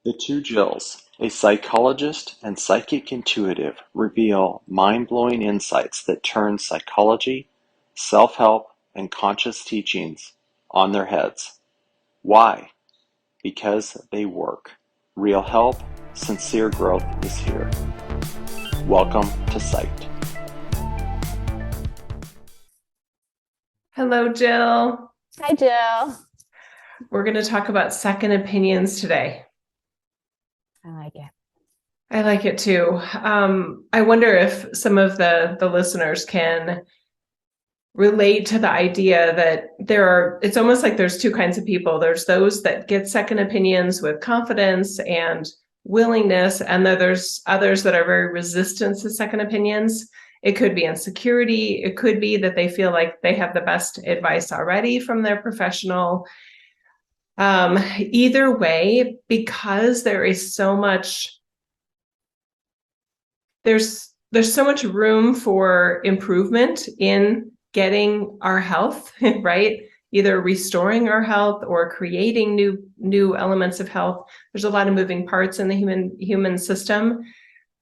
The two Jills, a psychologist and psychic intuitive, reveal mind-blowing insights that turn psychology, self-help, and conscious teachings on their heads. Why? Because they work. Real help, sincere growth is here. Welcome to Psyched. Hello, Jill. Hi, Jill. We're going to talk about second opinions today. I like it. I like it too. I wonder if some of the listeners can relate to the idea that it's almost like there's two kinds of people. There's those that get second opinions with confidence and willingness, and then there's others that are very resistant to second opinions. It could be insecurity. It could be that they feel like they have the best advice already from their professional. Either way, because there's so much room for improvement in getting our health, right? Either restoring our health or creating new elements of health. There's a lot of moving parts in the human system.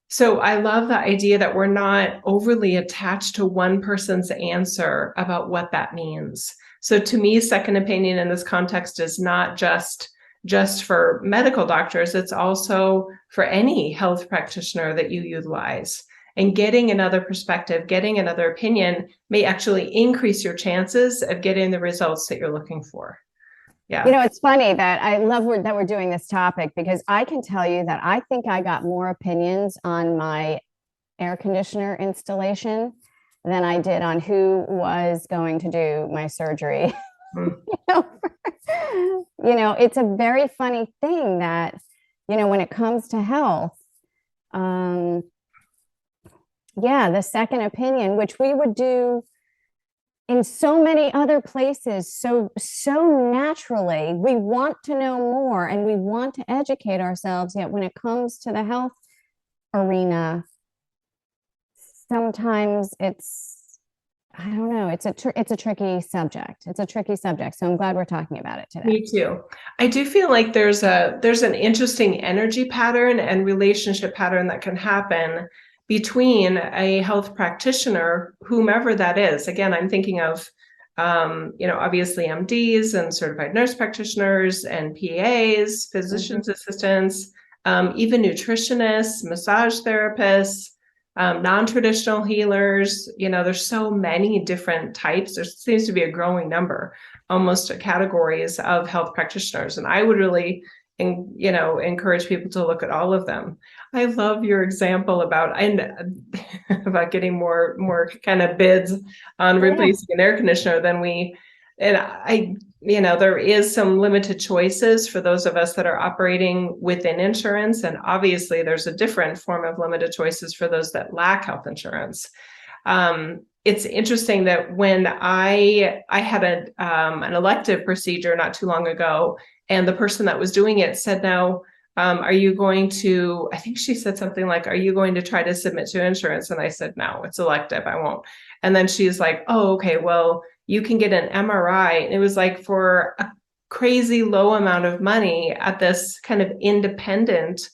So I love the idea that we're not overly attached to one person's answer about what that means. So to me, second opinion in this context is not just for medical doctors, it's also for any health practitioner that you utilize. And getting another perspective, getting another opinion may actually increase your chances of getting the results that you're looking for. Yeah. You know, it's funny that I love that we're doing this topic, because I can tell you that I think I got more opinions on my air conditioner installation than I did on who was going to do my surgery. Mm. It's a very funny thing that, when it comes to health, the second opinion, which we would do in so many other places, so naturally, we want to know more and we want to educate ourselves. Yet when it comes to the health arena, sometimes I don't know, it's a tricky subject. It's a tricky subject. So I'm glad we're talking about it today. Me too. I do feel like there's an interesting energy pattern and relationship pattern that can happen between a health practitioner, whomever that is. Again, I'm thinking of, obviously MDs and certified nurse practitioners and PAs, physician's assistants, even nutritionists, massage therapists, non-traditional healers. There's so many different types. There seems to be a growing number, almost categories of health practitioners. And I would really encourage people to look at all of them. I love your example about getting more kind of bids on replacing an air conditioner there is some limited choices for those of us that are operating within insurance. And obviously there's a different form of limited choices for those that lack health insurance. It's interesting that when I had an elective procedure not too long ago, and the person that was doing it said, now, are you going to, I think she said something like, are you going to try to submit to insurance? And I said, no, it's elective, I won't. And then she's like, oh, okay, well, you can get an MRI. And it was like for a crazy low amount of money at this kind of independent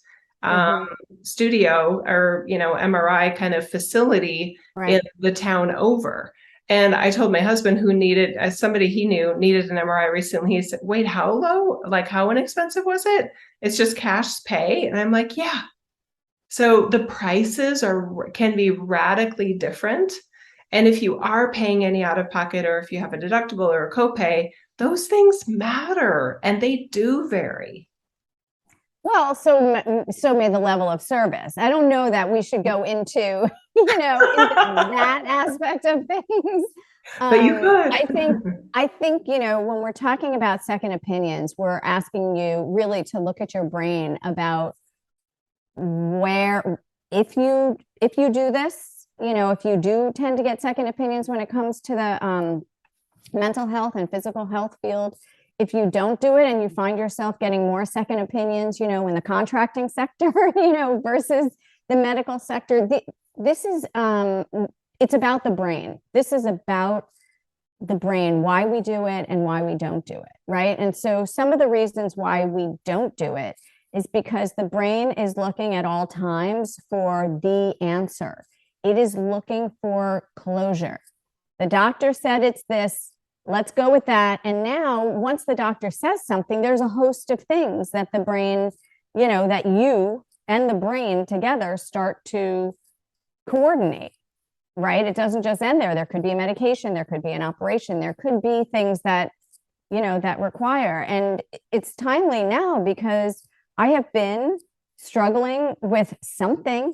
studio or, MRI kind of facility in the town over. And I told my husband, who needed, as somebody he knew needed an MRI recently, he said, wait, how low? Like, how inexpensive was it? It's just cash pay. And I'm like, yeah. So the prices can be radically different. And if you are paying any out of pocket, or if you have a deductible or a copay, those things matter and they do vary. Well, so may the level of service. I don't know that we should go into, into that aspect of things. But you could. I think, when we're talking about second opinions, we're asking you really to look at your brain about where, if you do this, if you do tend to get second opinions when it comes to the mental health and physical health field. If you don't do it and you find yourself getting more second opinions, in the contracting sector, versus the medical sector, this is, it's about the brain. This is about the brain, why we do it and why we don't do it, right? And so some of the reasons why we don't do it is because the brain is looking at all times for the answer. It is looking for closure. The doctor said it's this, let's go with that. And now, once the doctor says something, there's a host of things that the brain, that you and the brain together start to coordinate, right? It doesn't just end there. There could be a medication, there could be an operation, there could be things that, that require. And it's timely now because I have been struggling with something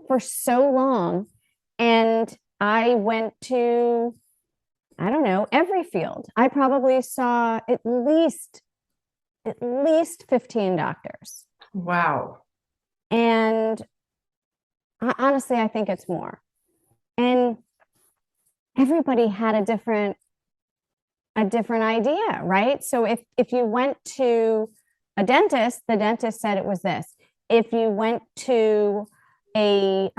for so long. And I went to, I don't know, every field. I probably saw at least 15 doctors. Wow. And honestly, I think it's more. And everybody had a different idea, right? So if you went to a dentist, the dentist said it was this. If you went to a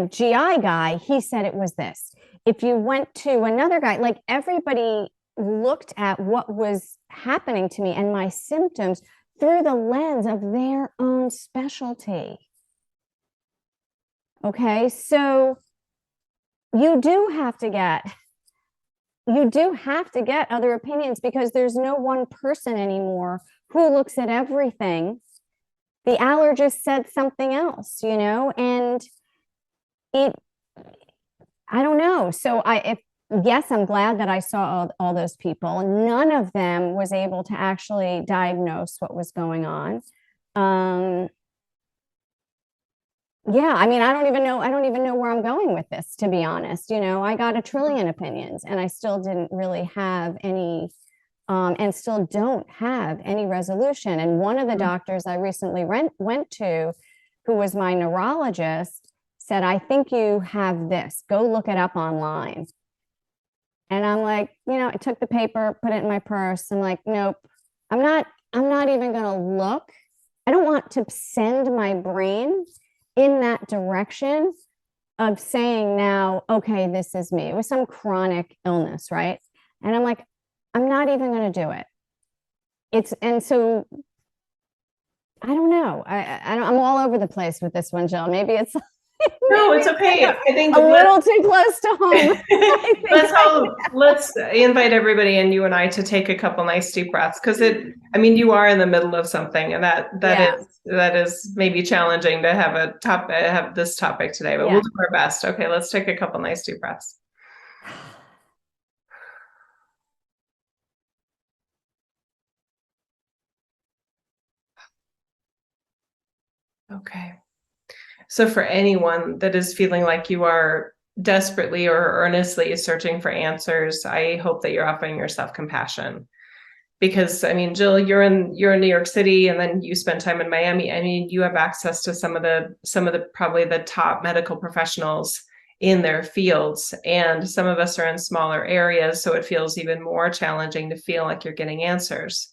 GI guy, he said it was this. If you went to another guy, like everybody looked at what was happening to me and my symptoms through the lens of their own specialty. Okay, so you do have to get other opinions because there's no one person anymore who looks at everything. The allergist said something else, and I don't know. So yes, I'm glad that I saw all those people. None of them was able to actually diagnose what was going on. Yeah, I mean, I don't even know where I'm going with this, to be honest. I got a trillion opinions and I still didn't really have any, and still don't have any resolution. And one of the doctors I recently went to, who was my neurologist, said, I think you have this, go look it up online. And I'm like, I took the paper, put it in my purse. I'm like, nope, I'm not even going to look. I don't want to send my brain in that direction of saying now, okay, this is me. It was some chronic illness, right? And I'm like, I'm not even going to do it. And so I don't know. I'm all over the place with this one, Jill. Maybe it's no, it's okay. I think a little too close to home. Let's invite everybody and you and I to take a couple nice deep breaths because you are in the middle of something, and that is maybe challenging to have this topic today, but we'll do our best. Okay, let's take a couple nice deep breaths. Okay. So for anyone that is feeling like you are desperately or earnestly searching for answers, I hope that you're offering yourself compassion. Because Jill, you're in New York City, and then you spend time in Miami. You have access to some of the probably the top medical professionals in their fields, and some of us are in smaller areas, so it feels even more challenging to feel like you're getting answers.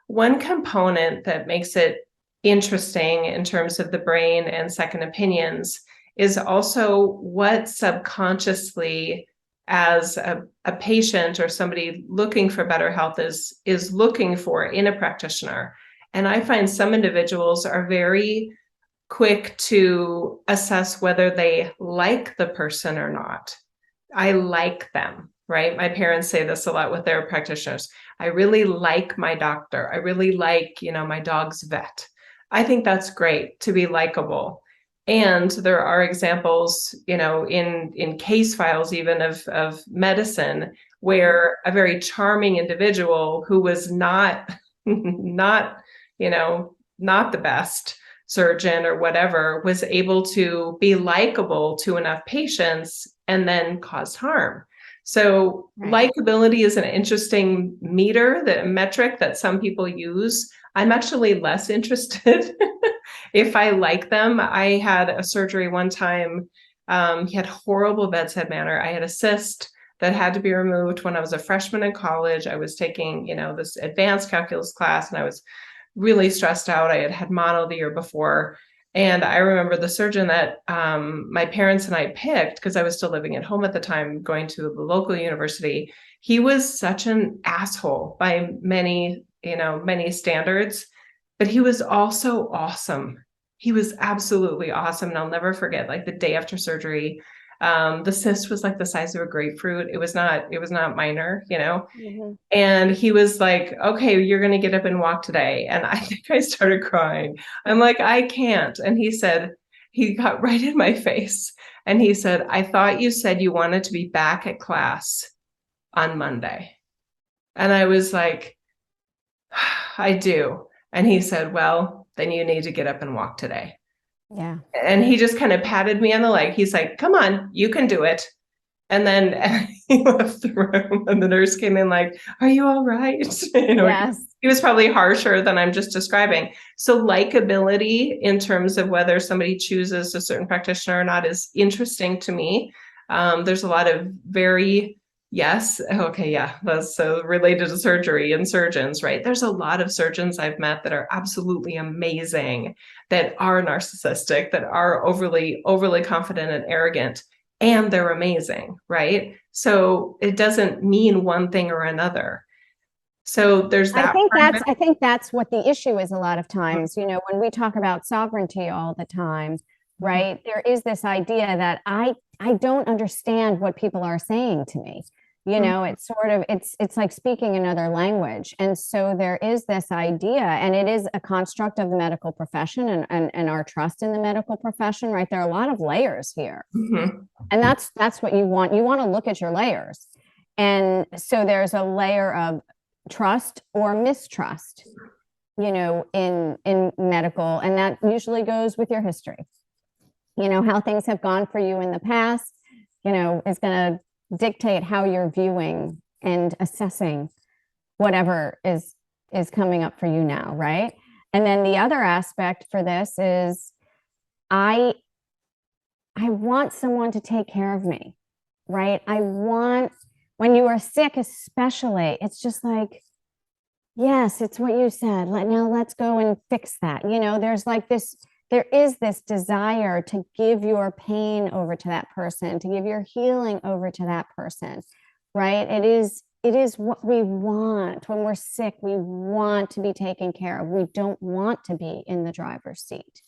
One component that makes it interesting in terms of the brain and second opinions is also what subconsciously, as a patient or somebody looking for better health, is looking for in a practitioner. And I find some individuals are very quick to assess whether they like the person or not. I like them, right? My parents say this a lot with their practitioners. I really like my doctor. I really like, my dog's vet. I think that's great to be likable. And there are examples, in case files even of medicine where a very charming individual who was not the best surgeon or whatever was able to be likable to enough patients and then caused harm. So likability is an interesting metric that some people use. I'm actually less interested if I like them. I had a surgery one time. He had horrible bedside manner. I had a cyst that had to be removed when I was a freshman in college. I was taking, this advanced calculus class, and I was really stressed out. I had mono the year before. And I remember the surgeon that my parents and I picked, because I was still living at home at the time, going to the local university. He was such an asshole by many many standards, but he was also awesome. He was absolutely awesome. And I'll never forget, like the day after surgery, the cyst was like the size of a grapefruit. It was not minor, Mhm. And he was like, okay, you're going to get up and walk today. And I think I started crying. I'm like, I can't. And he got right in my face. And he said, I thought you said you wanted to be back at class on Monday. And I was like, I do. And he said, well, then you need to get up and walk today. Yeah. And he just kind of patted me on the leg. He's like, come on, you can do it. And then he left the room and the nurse came in like, are you all right? Yes. He was probably harsher than I'm just describing. So likability in terms of whether somebody chooses a certain practitioner or not is interesting to me. There's a lot of yes. Okay. Yeah. That's so related to surgery and surgeons, right? There's a lot of surgeons I've met that are absolutely amazing, that are narcissistic, that are overly confident and arrogant, and they're amazing, right? So it doesn't mean one thing or another. So there's I that think part of that's it. I think that's what the issue is a lot of times. When we talk about sovereignty all the time, right? There is this idea that I don't understand what people are saying to me. It's sort of it's like speaking another language. And so there is this idea, and it is a construct of the medical profession and our trust in the medical profession, right? There are a lot of layers here. Mm-hmm. And that's what you want. You want to look at your layers. And so there's a layer of trust or mistrust, in medical, and that usually goes with your history. How things have gone for you in the past, is going to dictate how you're viewing and assessing whatever is coming up for you now, right? And then the other aspect for this is I want someone to take care of me, right? When you are sick, especially, it's just like, yes, it's what you said. Now let's go and fix that. There is this desire to give your pain over to that person, to give your healing over to that person, right? It is what we want. When we're sick, we want to be taken care of. We don't want to be in the driver's seat,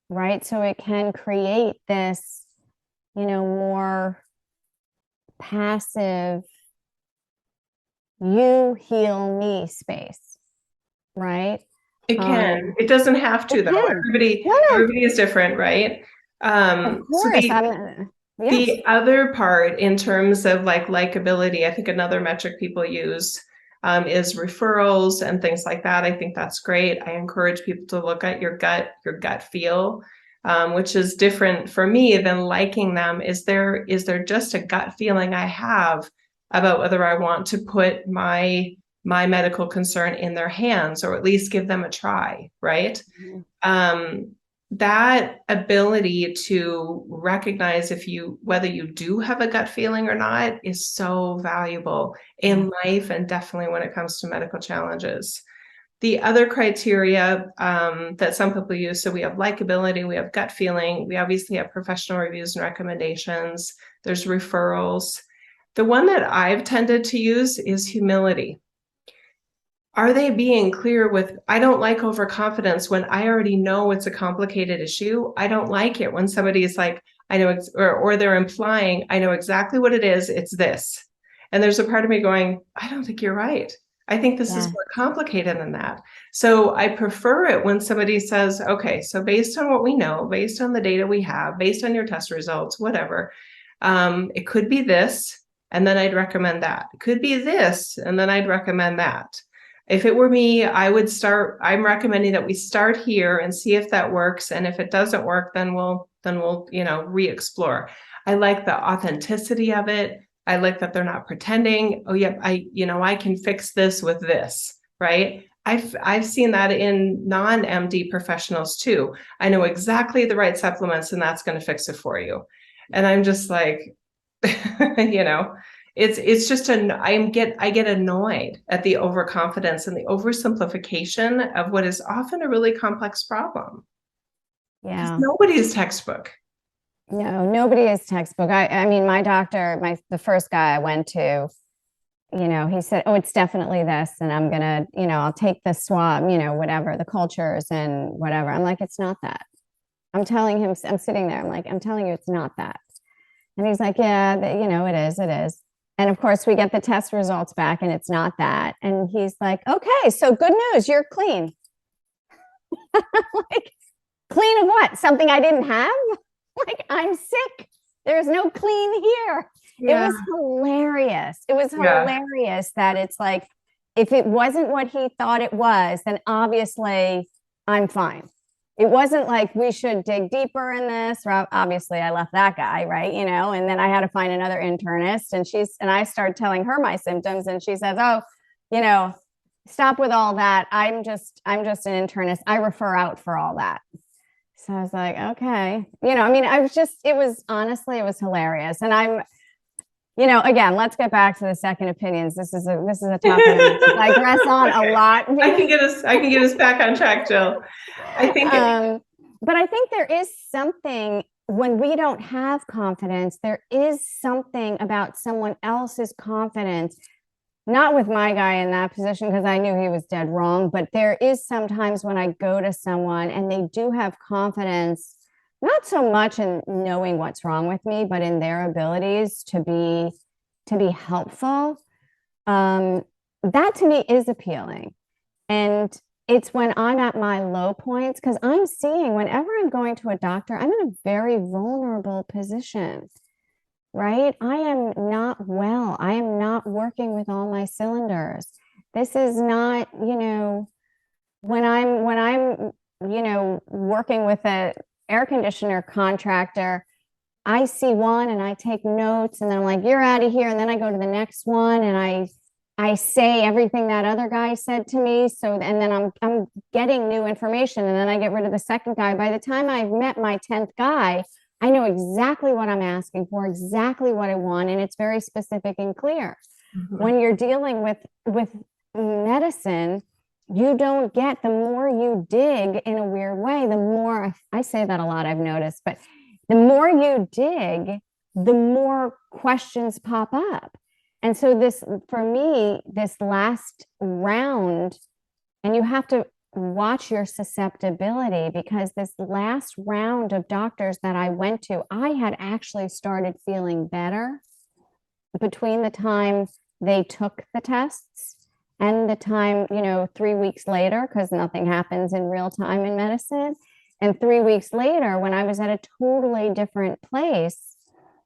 right? So it can create this, more passive, you heal me space, right? It can. It doesn't have to, It though. can. No, no, Everybody is different, right? of So course. Yes. the other part in terms of like likability, I think another metric people use is referrals and things like that. I think that's great. I encourage people to look at your gut feel, which is different for me than liking them. Is there just a gut feeling I have about whether I want to put my medical concern in their hands, or at least give them a try, right? Mhm. That ability to recognize whether you do have a gut feeling or not is so valuable in life, and definitely when it comes to medical challenges. The other criteria that some people use, so we have likability, we have gut feeling, we obviously have professional reviews and recommendations, there's referrals. The one that I've tended to use is humility. Are they being clear with, I don't like overconfidence when I already know it's a complicated issue. I don't like it when somebody is like, I know, or they're implying, I know exactly what it is. It's this. And there's a part of me going, I don't think you're right. I think this is more complicated than that. So I prefer it when somebody says, okay, so based on what we know, based on the data we have, based on your test results, whatever, it could be this, and then I'd recommend that. It could be this, and then I'd recommend that. If it were me, I'm recommending that we start here and see if that works. And if it doesn't work, then we'll re-explore. I like the authenticity of it. I like that they're not pretending, oh yeah, I can fix this with this, right? I've seen that in non-MD professionals too. I know exactly the right supplements, and that's going to fix it for you. And I'm just like, it's just I get annoyed at the overconfidence and the oversimplification of what is often a really complex problem. Yeah. Nobody's textbook. No, nobody is textbook. I mean, my doctor, the first guy I went to, he said, oh, it's definitely this. And I'm going to, I'll take the swab, whatever, the cultures and whatever. I'm like, it's not that. I'm telling him, I'm sitting there. I'm like, I'm telling you, it's not that. And he's like, yeah, it is. It is. And of course, we get the test results back and it's not that. And he's like, okay, so good news, you're clean. Like, clean of what? Something I didn't have? Like, I'm sick. There's no clean here. Yeah. It was hilarious. It was hilarious that it's like, if it wasn't what he thought it was, then obviously I'm fine. It wasn't like we should dig deeper in this. Obviously, I left that guy, right? And then I had to find another internist, and I started telling her my symptoms, and she says, "Oh, stop with all that. I'm just an internist. I refer out for all that." So I was like, okay, it was hilarious, and I'm. Again, let's get back to the second opinions. This is a topic I digress on a lot. I can get us back on track, Jill. I think but I think there is something when we don't have confidence, there is something about someone else's confidence, not with my guy in that position, because I knew he was dead wrong, but there is sometimes when I go to someone and they do have confidence, not so much in knowing what's wrong with me, but in their abilities to be helpful. That to me is appealing. And it's when I'm at my low points, because I'm seeing whenever I'm going to a doctor, I'm in a very vulnerable position, right? I am not well. I am not working with all my cylinders. This is not, when I'm working with a air conditioner contractor, I see one and I take notes and then I'm like, you're out of here. And then I go to the next one and I say everything that other guy said to me. So, and then I'm getting new information and then I get rid of the second guy. By the time I've met my 10th guy, I know exactly what I'm asking for, exactly what I want. And it's very specific and clear. Mm-hmm. When you're dealing with medicine, you don't get, the more you dig in a weird way, the more, I say that a lot, I've noticed, but the more you dig, the more questions pop up. And so for me, this last round, and you have to watch your susceptibility, because this last round of doctors that I went to, I had actually started feeling better between the time they took the tests and the time, 3 weeks later, because nothing happens in real time in medicine. And 3 weeks later, when I was at a totally different place,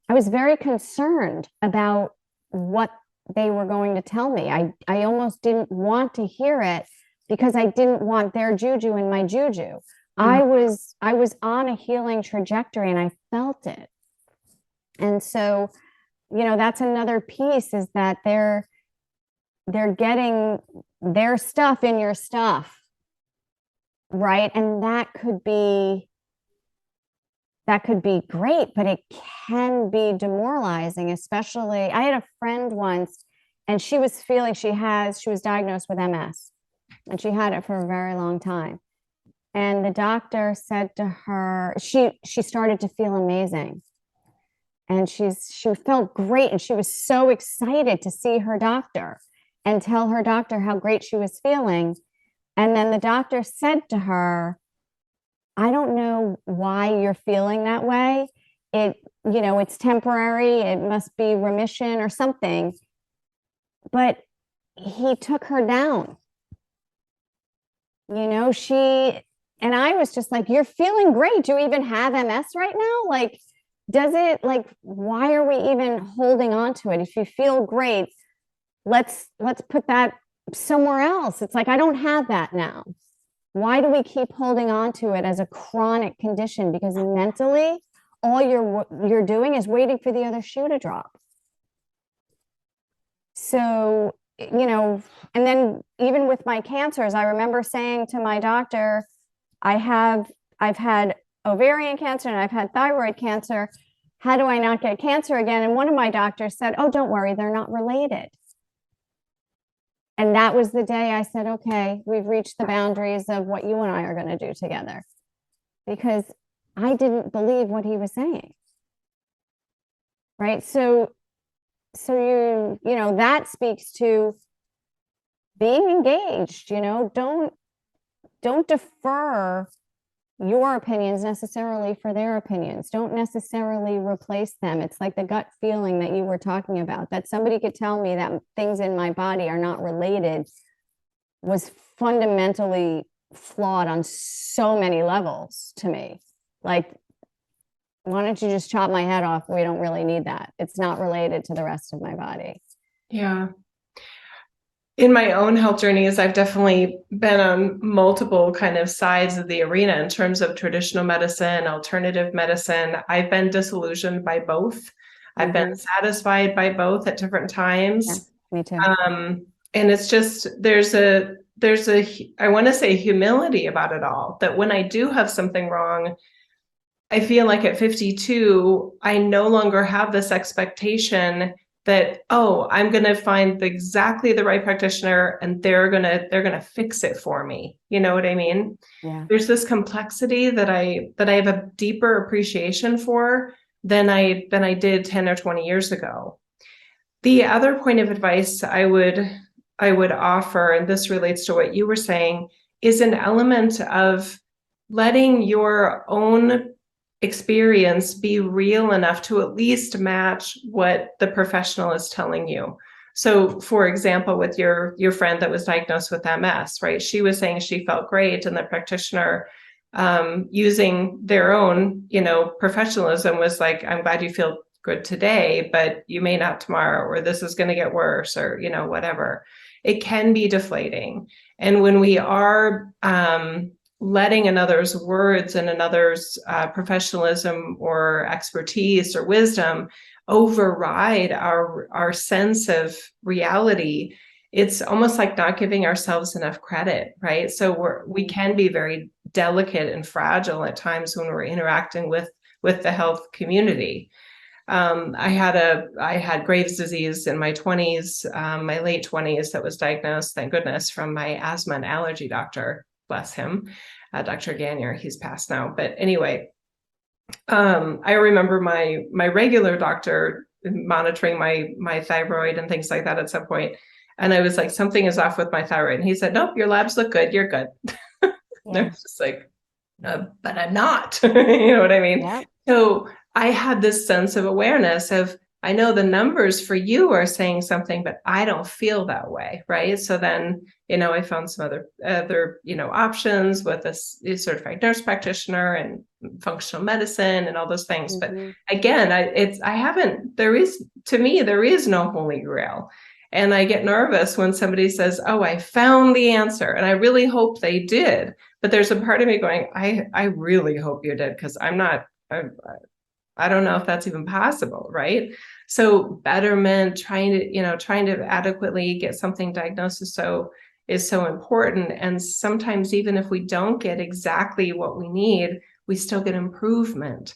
I was very concerned about what they were going to tell me. I almost didn't want to hear it because I didn't want their juju in my juju. I was on a healing trajectory and I felt it. And so, that's another piece, is that they're getting their stuff in your stuff, right? And that could be great, but it can be demoralizing, especially, I had a friend once and she was diagnosed with MS and she had it for a very long time. And the doctor said to her, she started to feel amazing. And she felt great. And she was so excited to see her doctor and tell her doctor how great she was feeling. And then the doctor said to her, I don't know why you're feeling that way. It's temporary. It must be remission or something. But he took her down. And I was just like, you're feeling great. Do you even have MS right now? Like, why are we even holding on to it? If you feel great, let's put that somewhere else. It's like, I don't have that now. Why do we keep holding on to it as a chronic condition? Because mentally, all you're doing is waiting for the other shoe to drop. So, and then even with my cancers, I remember saying to my doctor, I've had ovarian cancer and I've had thyroid cancer. How do I not get cancer again? And one of my doctors said, oh, don't worry, they're not related. And that was the day I said, okay, we've reached the boundaries of what you and I are going to do together, because I didn't believe what he was saying. Right. So so that speaks to being engaged. Don't defer your opinions necessarily for their opinions. Don't necessarily replace them. It's like the gut feeling that you were talking about, that somebody could tell me that things in my body are not related, was fundamentally flawed on so many levels to me. Like, why don't you just chop my head off? We don't really need that. It's not related to the rest of my body. Yeah. In my own health journeys, I've definitely been on multiple kind of sides of the arena in terms of traditional medicine, alternative medicine. I've been disillusioned by both. I've been satisfied by both at different times. Yeah, me too. And it's just, there's a, I want to say humility about it all, that when I do have something wrong, I feel like at 52, I no longer have this expectation that, oh, I'm going to find exactly the right practitioner and they're going to fix it for me. You know what I mean? Yeah. There's this complexity that I have a deeper appreciation for than I did 10 or 20 years ago. The other point of advice I would offer, and this relates to what you were saying, is an element of letting your own experience be real enough to at least match what the professional is telling you. So, for example, with your friend that was diagnosed with MS, right? She was saying she felt great, and the practitioner, using their own, professionalism, was like, "I'm glad you feel good today, but you may not tomorrow, or this is going to get worse, or whatever." It can be deflating, and when we are letting another's words and another's professionalism or expertise or wisdom override our sense of reality, it's almost like not giving ourselves enough credit, right? So we can be very delicate and fragile at times when we're interacting with the health community. I had Graves' disease in my 20s, my late 20s, that was diagnosed, thank goodness, from my asthma and allergy doctor. Bless him, Dr. Gagnier. He's passed now. But anyway, I remember my regular doctor monitoring my thyroid and things like that at some point. And I was like, something is off with my thyroid. And he said, nope, your labs look good. You're good. Yeah. I was just like, but I'm not. You know what I mean? Yeah. So I had this sense of awareness of, I know the numbers for you are saying something, but I don't feel that way, right? So then, I found some other options with a certified nurse practitioner and functional medicine and all those things. But again, there is no holy grail. And I get nervous when somebody says, oh, I found the answer. And I really hope they did. But there's a part of me going, I really hope you did, because I don't know if that's even possible, right? So betterment, trying to adequately get something diagnosed is so important. And sometimes even if we don't get exactly what we need, we still get improvement.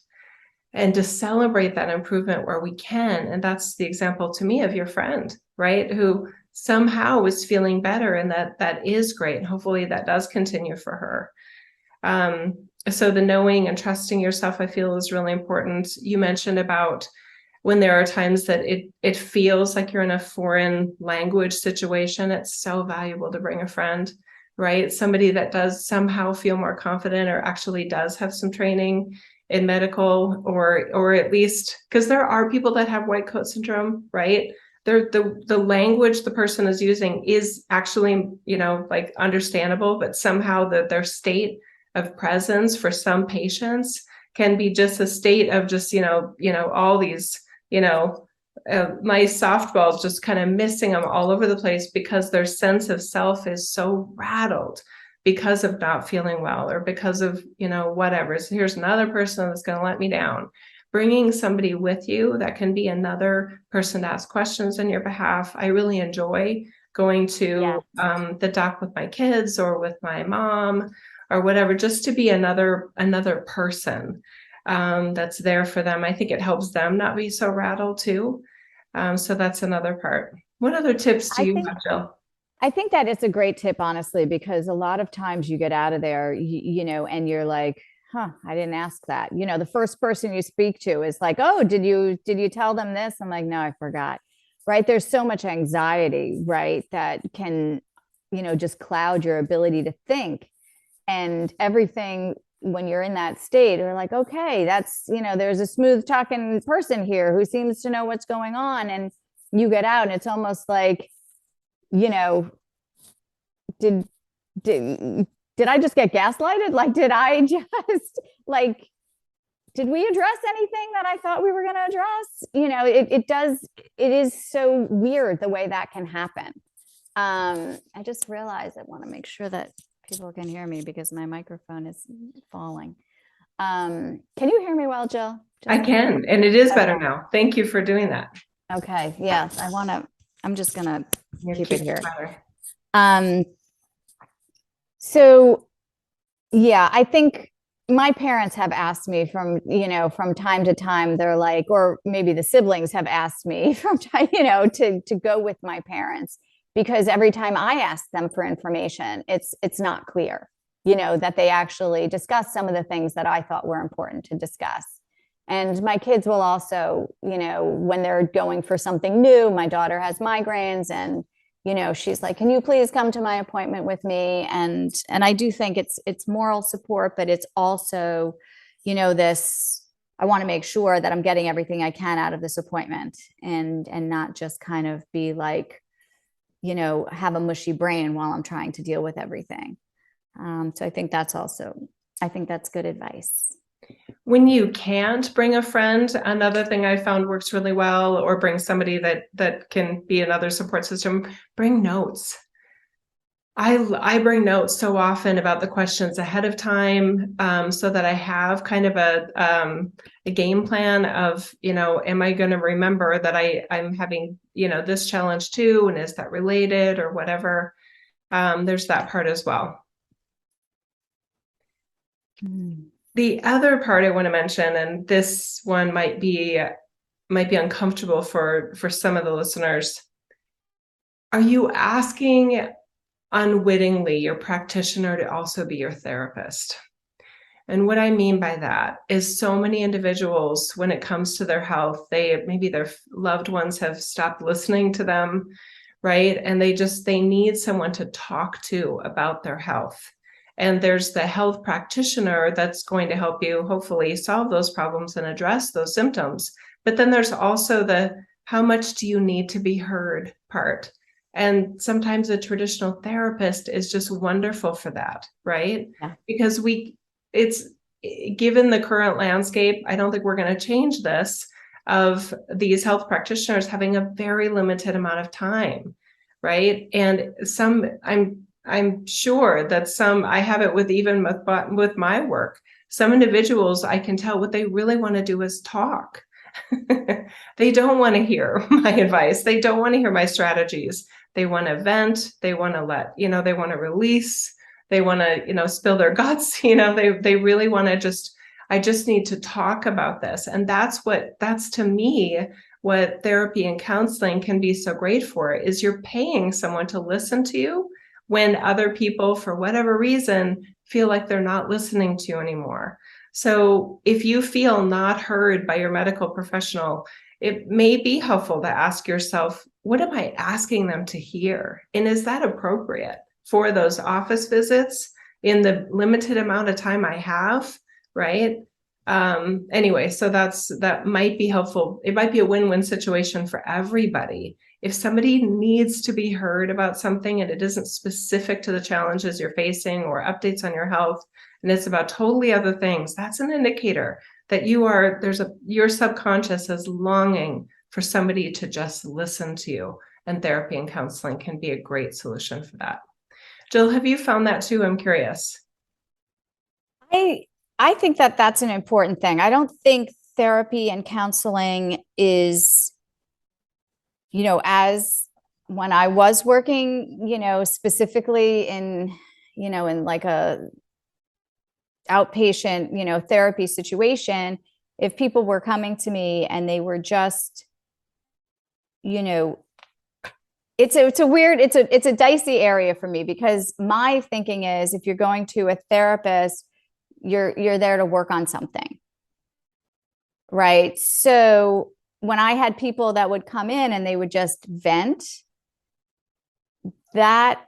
And to celebrate that improvement where we can. And that's the example to me of your friend, right? Who somehow is feeling better, and that is great. And hopefully that does continue for her. So the knowing and trusting yourself, I feel, is really important. You mentioned about when there are times that it feels like you're in a foreign language situation. It's so valuable to bring a friend, right? Somebody that does somehow feel more confident, or actually does have some training in medical, or at least, because there are people that have white coat syndrome, right? The language the person is using is actually, like, understandable, but somehow their state of presence for some patients can be just a state of just, all these, nice softballs, just kind of missing them all over the place, because their sense of self is so rattled because of not feeling well, or because of, whatever. So here's another person that's going to let me down. Bringing somebody with you that can be another person to ask questions on your behalf. I really enjoy going to the doc with my kids, or with my mom, or whatever, just to be another person that's there for them. I think it helps them not be so rattled too. So that's another part. What other tips do you have, Jill? I think that it's a great tip, honestly, because a lot of times you get out of there, and you're like, I didn't ask that. The first person you speak to is like, oh, did you tell them this? I'm like, no, I forgot. right? There's so much anxiety, right? That can, just cloud your ability to think. And everything, when you're in that state, you're like, okay, that's, there's a smooth talking person here who seems to know what's going on. And you get out and it's almost like, did did I just get gaslighted? Like, did I just like, did we address anything that I thought we were going to address? It is so weird the way that can happen. I just realized I want to make sure that people can hear me because my microphone is falling. Can you hear me well, Jill? I can, and it is better now. Thank you for doing that. Okay. Yes. I'm just going to keep it here. Better. So yeah, I think my parents have asked me from time to time, they're like, or maybe the siblings have asked me from time, to go with my parents, because every time I ask them for information, it's not clear, that they actually discuss some of the things that I thought were important to discuss. And my kids will also, when they're going for something new, my daughter has migraines and she's like, can you please come to my appointment with me? And I do think it's moral support, but it's also, this, I want to make sure that I'm getting everything I can out of this appointment and not just kind of be like, have a mushy brain while I'm trying to deal with everything. So I think that's good advice. When you can't bring a friend, another thing I found works really well, or bring somebody that can be another support system, bring notes. I bring notes so often about the questions ahead of time, so that I have kind of a game plan of, am I going to remember that I'm having, this challenge too, and is that related or whatever? There's that part as well. The other part I want to mention, and this one might be uncomfortable for some of the listeners. Are you asking unwittingly your practitioner to also be your therapist? And what I mean by that is so many individuals, when it comes to their health, maybe their loved ones have stopped listening to them, right? And they need someone to talk to about their health. And there's the health practitioner that's going to help you hopefully solve those problems and address those symptoms. But then there's also the how much do you need to be heard part. And sometimes a traditional therapist is just wonderful for that, right? Yeah. Because it's given the current landscape, I don't think we're going to change this, of these health practitioners having a very limited amount of time, right? And I'm sure that I have it with my work. Some individuals, I can tell what they really want to do is talk. They don't want to hear my advice. They don't want to hear my strategies. They want to vent. They want to they want to release. They want to, spill their guts. They really want to I just need to talk about this. And that's to me, what therapy and counseling can be so great for, is you're paying someone to listen to you when other people, for whatever reason, feel like they're not listening to you anymore. So if you feel not heard by your medical professional, it may be helpful to ask yourself, what am I asking them to hear? And is that appropriate for those office visits in the limited amount of time I have, right? Anyway, so that might be helpful. It might be a win-win situation for everybody. If somebody needs to be heard about something and it isn't specific to the challenges you're facing or updates on your health, and it's about totally other things, that's an indicator that your subconscious is longing for somebody to just listen to you, and therapy and counseling can be a great solution for that. Jill, have you found that too? I'm curious. I think that that's an important thing. I don't think therapy and counseling is, as when I was working, specifically in like a outpatient, therapy situation, if people were coming to me and they were just, it's a dicey area for me, because my thinking is, if you're going to a therapist, you're there to work on something, right? So when I had people that would come in and they would just vent, that,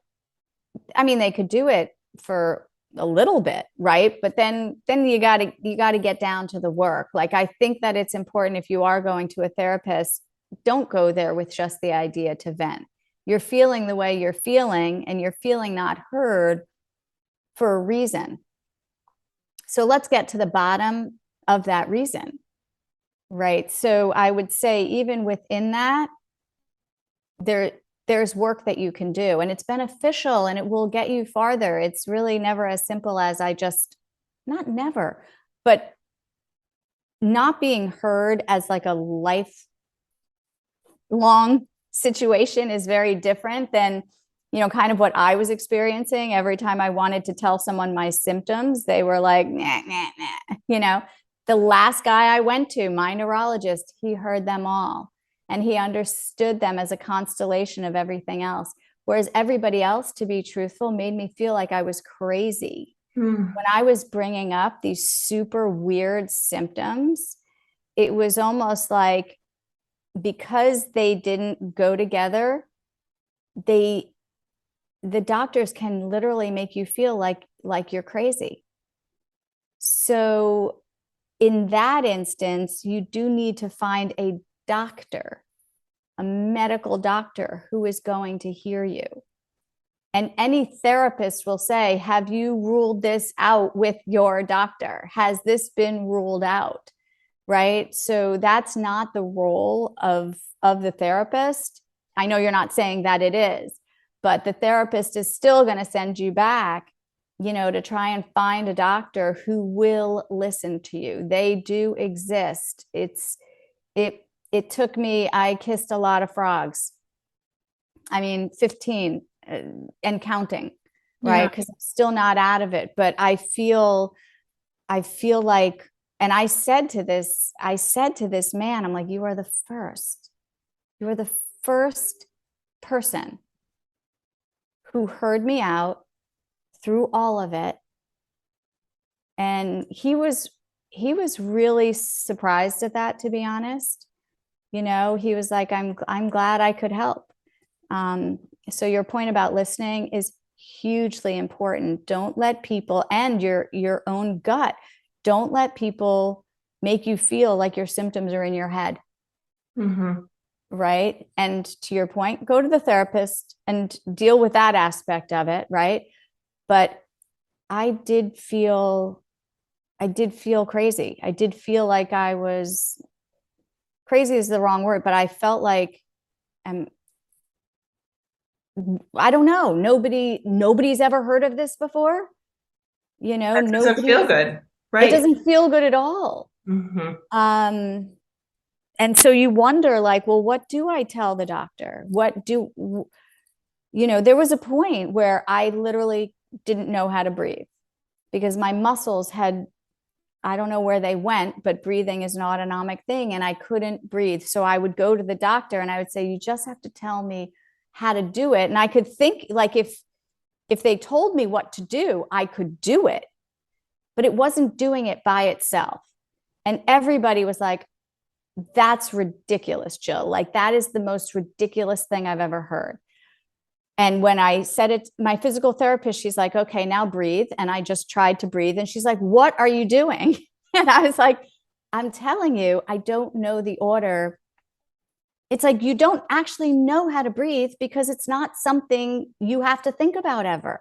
I mean, they could do it for a little bit, right? But then you got to get down to the work. Like, I think that it's important, if you are going to a therapist, don't go there with just the idea to vent. You're feeling the way you're feeling, and you're feeling not heard for a reason. So let's get to the bottom of that reason, right? So I would say, even within that, there's work that you can do, and it's beneficial, and it will get you farther. It's really never as simple as not never, but not being heard as like a lifelong situation is very different than, kind of what I was experiencing. Every time I wanted to tell someone my symptoms, they were like, nah, nah, nah. The last guy I went to, my neurologist, he heard them all. And he understood them as a constellation of everything else. Whereas everybody else, to be truthful, made me feel like I was crazy. When I was bringing up these super weird symptoms, it was almost like, because they didn't go together, the doctors can literally make you feel like you're crazy. So in that instance, you do need to find a doctor, a medical doctor, who is going to hear you. And any therapist will say, have you ruled this out with your doctor? Has this been ruled out? Right? So that's not the role of the therapist. I know you're not saying that it is, but the therapist is still going to send you back, to try and find a doctor who will listen to you. They do exist. It took me, I kissed a lot of frogs. I mean, 15 and counting, right? Because I'm still not out of it, but I feel like, and I said to this man, I'm like, you are the first person who heard me out through all of it. And he was really surprised at that, to be honest. He was like, I'm glad I could help. So your point about listening is hugely important. Don't let people, and your own gut, don't let people make you feel like your symptoms are in your head. Right? And to your point, go to the therapist and deal with that aspect of it, right? But I did feel crazy. I did feel like I was, crazy is the wrong word, but I felt like, I don't know, nobody's ever heard of this before. That doesn't feel good. Right. It doesn't feel good at all. And so you wonder, like, well, what do I tell the doctor? There was a point where I literally didn't know how to breathe, because my muscles had, I don't know where they went, but breathing is an autonomic thing, and I couldn't breathe. So I would go to the doctor and I would say, you just have to tell me how to do it. And I could think, like, if they told me what to do, I could do it, but it wasn't doing it by itself. And everybody was like, that's ridiculous, Jill. Like, that is the most ridiculous thing I've ever heard. And when I said it, my physical therapist, she's like, okay, now breathe. And I just tried to breathe. And she's like, what are you doing? And I was like, I'm telling you, I don't know the order. It's like, you don't actually know how to breathe, because it's not something you have to think about ever.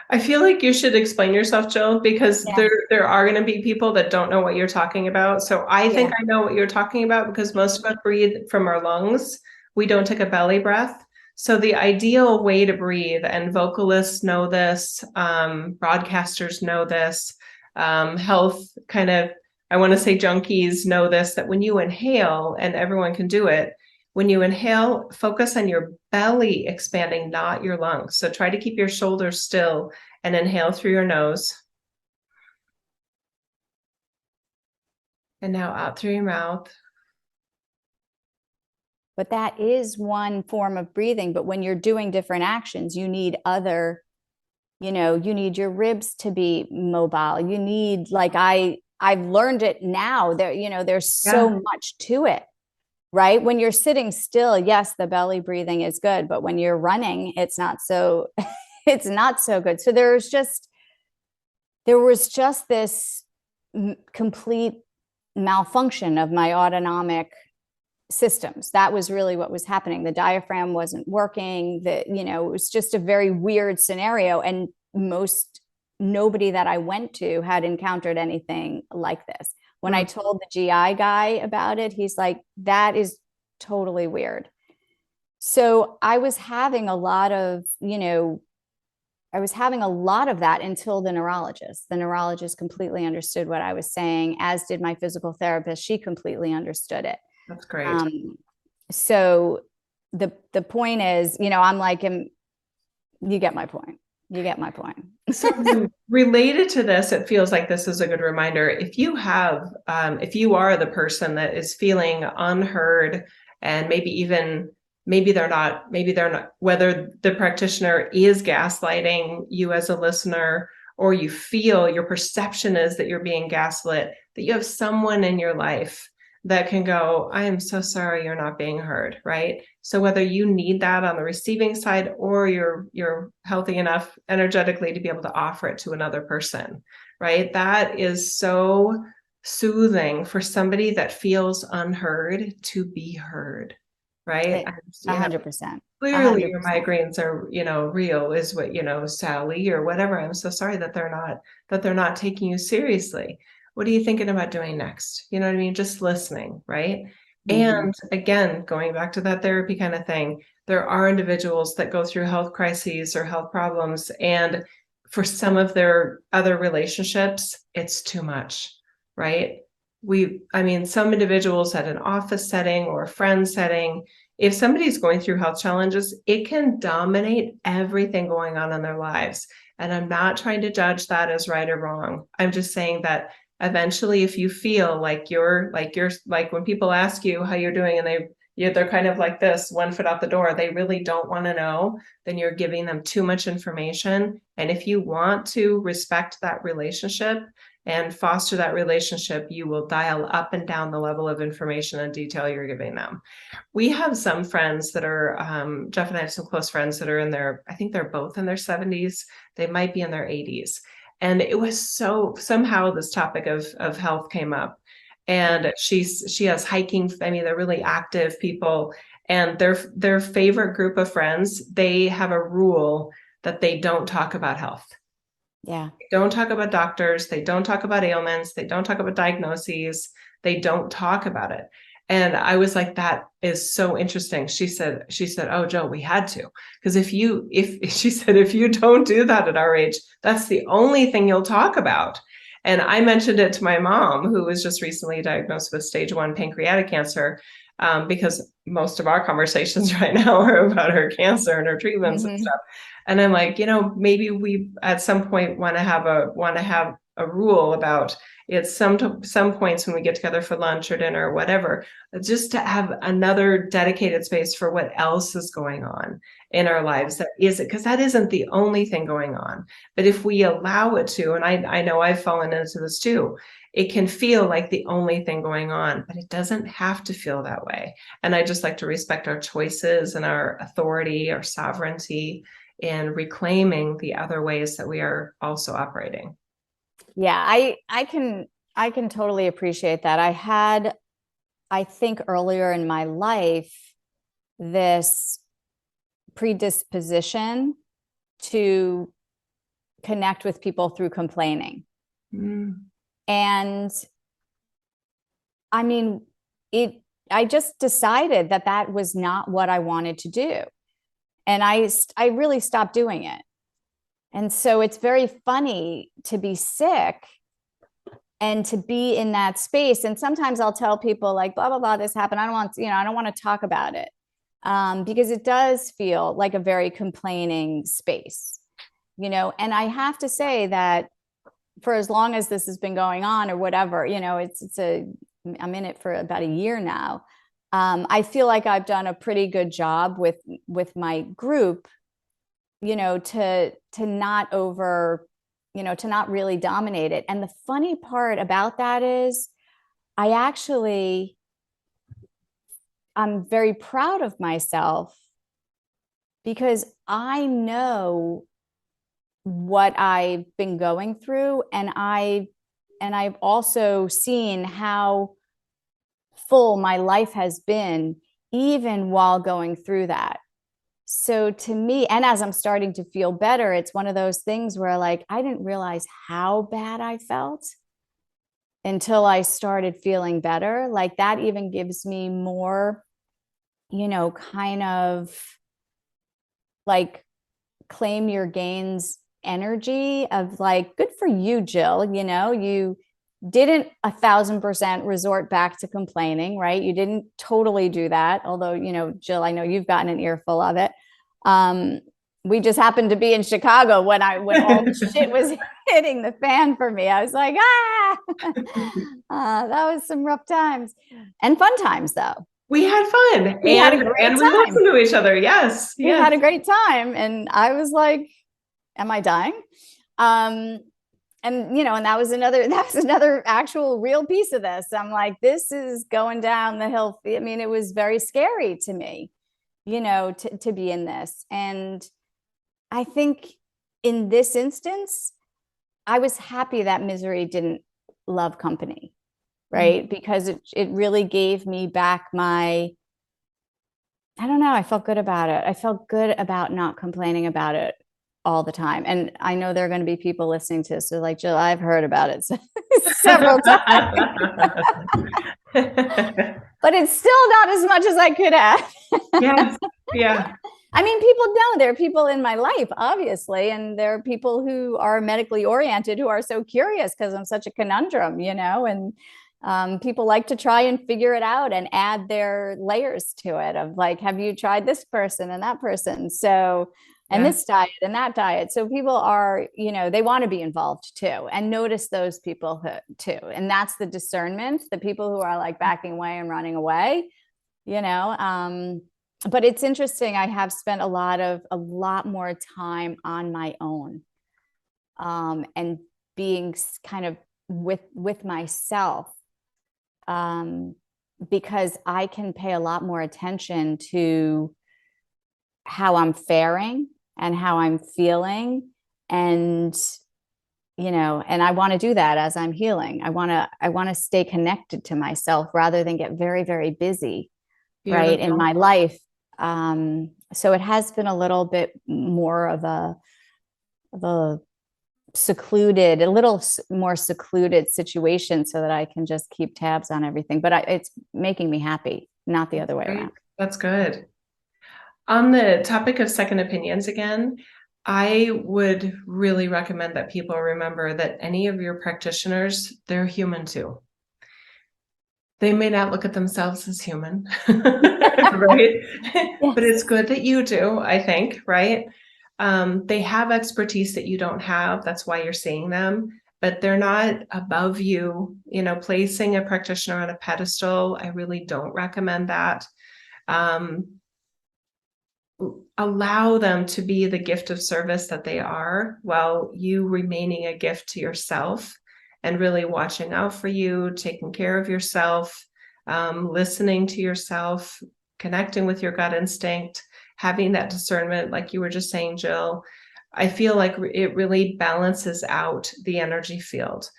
I feel like you should explain yourself, Jill, because there are going to be people that don't know what you're talking about. So I think I know what you're talking about, because most of us breathe from our lungs. We don't take a belly breath. So the ideal way to breathe, and vocalists know this, broadcasters know this, health kind of, I want to say junkies know this, that when you inhale, and everyone can do it, when you inhale, focus on your belly expanding, not your lungs. So try to keep your shoulders still and inhale through your nose. And now out through your mouth. But that is one form of breathing. But when you're doing different actions, you need other, you need your ribs to be mobile. You need, like, I've learned it now. There's so much to it. right? When you're sitting still, yes, the belly breathing is good, but when you're running, it's not so it's not so good. So there was just this complete malfunction of my autonomic systems. That was really what was happening. The diaphragm wasn't working. It was just a very weird scenario. And nobody that I went to had encountered anything like this. When I told the GI guy about it, he's like, that is totally weird. So I was having a lot of that until the neurologist. The neurologist completely understood what I was saying, as did my physical therapist. She completely understood it. That's great. So the point is, I'm like, you get my point. You get my point. So related to this, it feels like this is a good reminder. If you are the person that is feeling unheard, and maybe they're not, whether the practitioner is gaslighting you as a listener, or you feel your perception is that you're being gaslit, that you have someone in your life that can go, I am so sorry you're not being heard, right? So whether you need that on the receiving side, or you're healthy enough energetically to be able to offer it to another person, right? That is so soothing for somebody that feels unheard to be heard, right? 100%. Clearly your migraines are, real, is what, Sally, or whatever. I'm so sorry that they're not taking you seriously. What are you thinking about doing next? You know what I mean? Just listening, right? Mm-hmm. And again, going back to that therapy kind of thing, there are individuals that go through health crises or health problems, and for some of their other relationships, it's too much, right? Some individuals at an office setting or a friend setting, if somebody's going through health challenges, it can dominate everything going on in their lives. And I'm not trying to judge that as right or wrong. I'm just saying that eventually, if you feel like you're like when people ask you how you're doing, and they're kind of like this, one foot out the door, they really don't want to know, then you're giving them too much information. And if you want to respect that relationship and foster that relationship, you will dial up and down the level of information and detail you're giving them. We have some friends that are, Jeff and I have some close friends that are I think they're both in their 70s. They might be in their 80s. And it was somehow this topic of health came up. And she has hiking. They're really active people. And their favorite group of friends, they have a rule that they don't talk about health. Yeah. They don't talk about doctors. They don't talk about ailments. They don't talk about diagnoses. They don't talk about it. And I was like, that is so interesting. She said, oh, Joe, we had to. Because if she said, if you don't do that at our age, that's the only thing you'll talk about. And I mentioned it to my mom, who was just recently diagnosed with stage 1 pancreatic cancer, because most of our conversations right now are about her cancer and her treatments and stuff. And I'm like, maybe we at some point want to have a rule about it. Some points when we get together for lunch or dinner or whatever, just to have another dedicated space for what else is going on in our lives. Because that isn't the only thing going on. But if we allow it to, and I know I've fallen into this too, it can feel like the only thing going on, but it doesn't have to feel that way. And I just like to respect our choices and our authority, our sovereignty, and reclaiming the other ways that we are also operating. Yeah, I can totally appreciate that. I think earlier in my life, this predisposition to connect with people through complaining. And I just decided that was not what I wanted to do. And I really stopped doing it. And so it's very funny to be sick and to be in that space. And sometimes I'll tell people like, blah, blah, blah, this happened. I don't want to talk about it, because it does feel like a very complaining space, and I have to say that for as long as this has been going on or whatever, I'm in it for about a year now. I feel like I've done a pretty good job with my group, to not to not really dominate it. And the funny part about that is I actually I'm very proud of myself because I know what I've been going through, and I've also seen how full my life has been even while going through that. So to me, and as I'm starting to feel better, it's one of those things where like I didn't realize how bad I felt until I started feeling better. Like that even gives me more, kind of like claim your gains energy of like, good for you, Jill. You didn't 1,000% resort back to complaining, right? You didn't totally do that. Although, Jill, I know you've gotten an earful of it. We just happened to be in Chicago when all the shit was hitting the fan for me. I was like, that was some rough times and fun times though. We had fun. We had a great and we time. listened to each other. Yes. We had a great time. And I was like, am I dying? And that was another actual real piece of this. I'm like, this is going down the hill. I mean, it was very scary to me, to be in this. And I think in this instance, I was happy that misery didn't love company, right? Mm-hmm. Because it really gave me back I don't know, I felt good about it. I felt good about not complaining about it all the time. And I know there are going to be people listening to this. They're like, Jill, I've heard about it several times. But it's still not as much as I could have. Yes. Yeah. I mean, people know there are people in my life, obviously, and there are people who are medically oriented who are so curious because I'm such a conundrum, and people like to try and figure it out and add their layers to it of like, have you tried this person and that person? So, and this diet and that diet. So people are, they want to be involved too, and notice those people too. And that's the discernment, the people who are like backing away and running away, but it's interesting. I have spent a lot more time on my own, and being kind of with myself, because I can pay a lot more attention to how I'm faring and how I'm feeling. And, and I want to do that as I'm healing. I want to stay connected to myself rather than get very, very busy, right, in my life. So it has been a little bit more of a secluded, a little more secluded situation so that I can just keep tabs on everything. But it's making me happy, not the other way around. That's good. On the topic of second opinions again, I would really recommend that people remember that any of your practitioners, they're human too. They may not look at themselves as human, right? Yes. But it's good that you do, I think, right? They have expertise that you don't have. That's why you're seeing them, but they're not above you. Placing a practitioner on a pedestal, I really don't recommend that. Allow them to be the gift of service that they are, while you remaining a gift to yourself and really watching out for you, taking care of yourself, listening to yourself, connecting with your gut instinct, having that discernment, like you were just saying, Jill. I feel like it really balances out the energy field.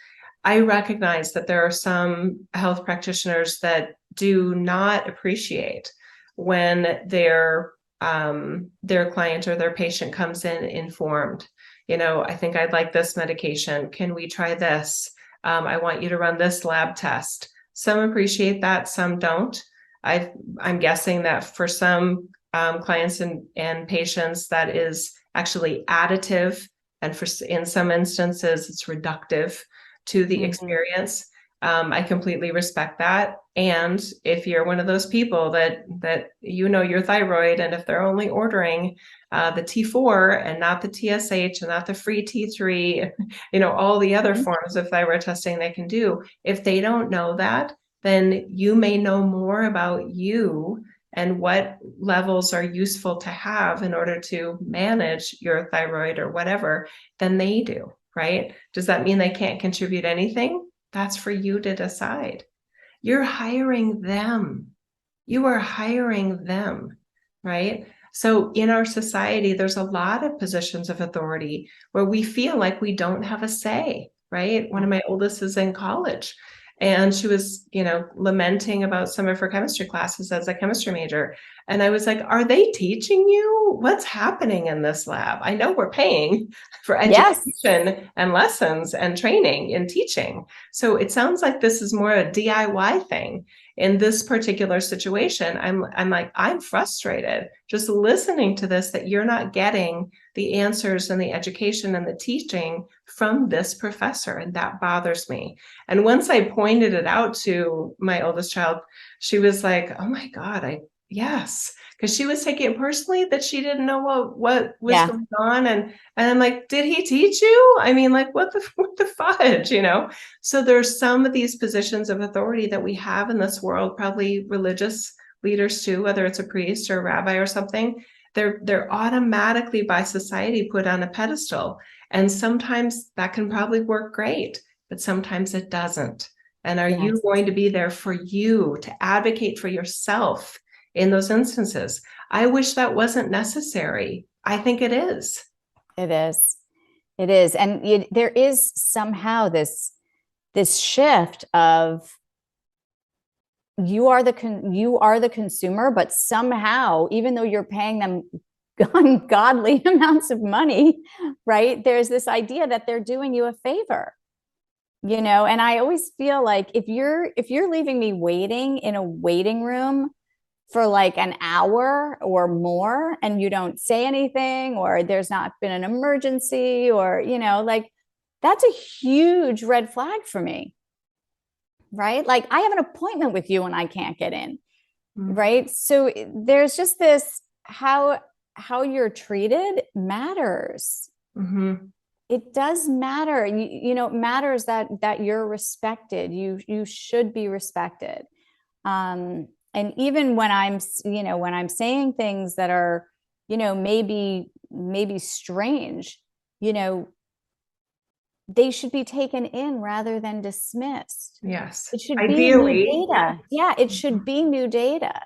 I recognize that there are some health practitioners that do not appreciate when their client or their patient comes in informed. I think I'd like this medication. Can we try this? I want you to run this lab test. Some appreciate that, some don't. I'm guessing that for some clients and patients, that is actually additive, and in some instances, it's reductive to the experience. I completely respect that. And if you're one of those people that your thyroid, and if they're only ordering the T4 and not the TSH and not the free T3, all the other forms of thyroid testing they can do, if they don't know that, then you may know more about you and what levels are useful to have in order to manage your thyroid or whatever than they do, right? Does that mean they can't contribute anything? That's for you to decide. You're hiring them. You are hiring them, right? So in our society, there's a lot of positions of authority where we feel like we don't have a say, right? One of my oldest is in college, and she was, lamenting about some of her chemistry classes as a chemistry major. And I was like, are they teaching you? What's happening in this lab? I know we're paying for Yes. education and lessons and training and teaching. So it sounds like this is more a DIY thing. In this particular situation, I'm frustrated just listening to this, that you're not getting the answers and the education and the teaching from this professor. And that bothers me. And once I pointed it out to my oldest child, she was like, oh my God, yes. Because she was taking it personally that she didn't know what was going on. And I'm like, did he teach you? I mean, like, what the fudge, So there's some of these positions of authority that we have in this world, probably religious leaders too, whether it's a priest or a rabbi or something. They're automatically by society put on a pedestal. And sometimes that can probably work great, but sometimes it doesn't. And are you going to be there for you to advocate for yourself in those instances? I wish that wasn't necessary. I think it is. It is. It is. And there is somehow this shift of you are the consumer, but somehow, even though you're paying them ungodly amounts of money, right? There's this idea that they're doing you a favor. And I always feel like if you're leaving me waiting in a waiting room for like an hour or more and you don't say anything, or there's not been an emergency, or like, that's a huge red flag for me, right? Like, I have an appointment with you and I can't get in, right? So there's just this, how you're treated matters. It does matter. It matters that you're respected. You should be respected. And even when I'm saying things that are, maybe strange, they should be taken in rather than dismissed. Yes. It should Ideally, be new data. Yeah, it should be new data.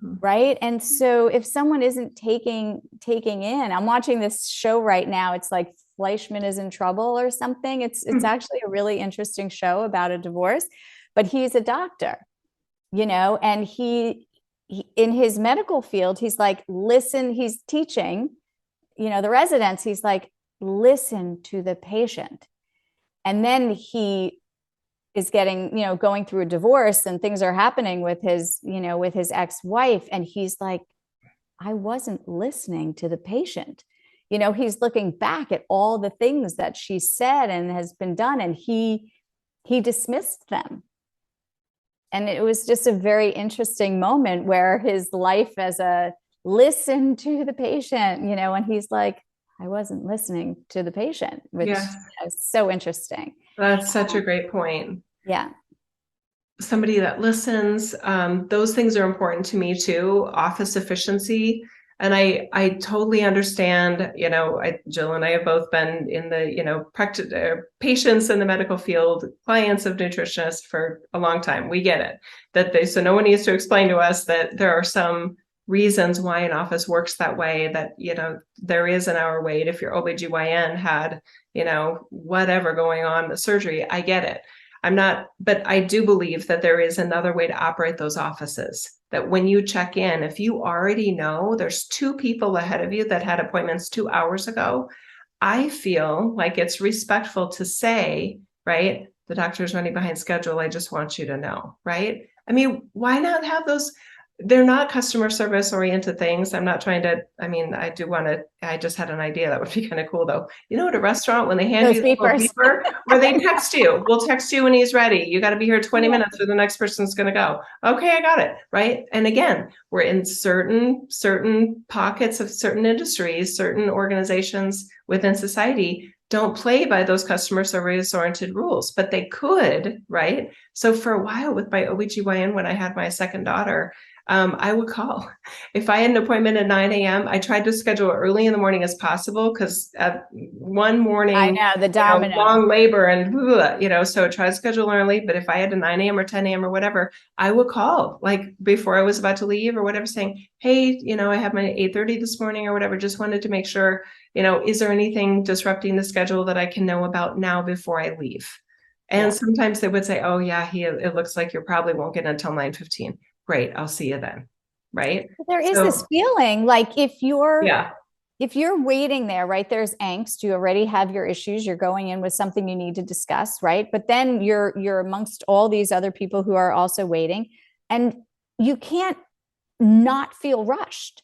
Right. And so if someone isn't taking in, I'm watching this show right now. It's like Fleischman is in trouble or something. It's actually a really interesting show about a divorce, but he's a doctor, and he in his medical field, he's like, listen, he's teaching, the residents, he's like, listen to the patient. And then he is getting, going through a divorce and things are happening with his ex-wife. And he's like, I wasn't listening to the patient. He's looking back at all the things that she said and has been done, and he dismissed them. And it was just a very interesting moment where his life as a listen to the patient, and he's like, I wasn't listening to the patient, which is so interesting. That's such a great point. Yeah. Somebody that listens, those things are important to me too. Office efficiency. And I totally understand, Jill and I have both been in the, patients in the medical field, clients of nutritionists for a long time. We get it. So no one needs to explain to us that there are some reasons why an office works that way, that, there is an hour wait if your OBGYN had, whatever going on, the surgery. I get it. But I do believe that there is another way to operate those offices, that when you check in, if you already know there's 2 people ahead of you that had appointments 2 hours ago, I feel like it's respectful to say, right, the doctor's running behind schedule. I just want you to know, right? I mean, why not have those? They're not customer service oriented things. I'm not trying to, I just had an idea that would be kind of cool though. At a restaurant when they hand you the paper, or they text you, we'll text you when he's ready. You got to be here 20 minutes or the next person's going to go. Okay, I got it. Right. And again, we're in certain pockets of certain industries, certain organizations within society don't play by those customer service oriented rules, but they could, right? So for a while with my OBGYN, when I had my second daughter, I would call. If I had an appointment at 9 a.m., I tried to schedule early in the morning as possible because one morning, I know the domino. long labor and, so try to schedule early. But if I had a 9 a.m. or 10 a.m. or whatever, I would call like before I was about to leave or whatever, saying, hey, I have my 8:30 this morning or whatever. Just wanted to make sure, is there anything disrupting the schedule that I can know about now before I leave? And sometimes they would say, oh, yeah, it looks like you probably won't get until 9:15. Great, I'll see you then. Right. There is this feeling like if you're waiting there, right, there's angst, you already have your issues, you're going in with something you need to discuss, right? But then you're amongst all these other people who are also waiting, and you can't not feel rushed.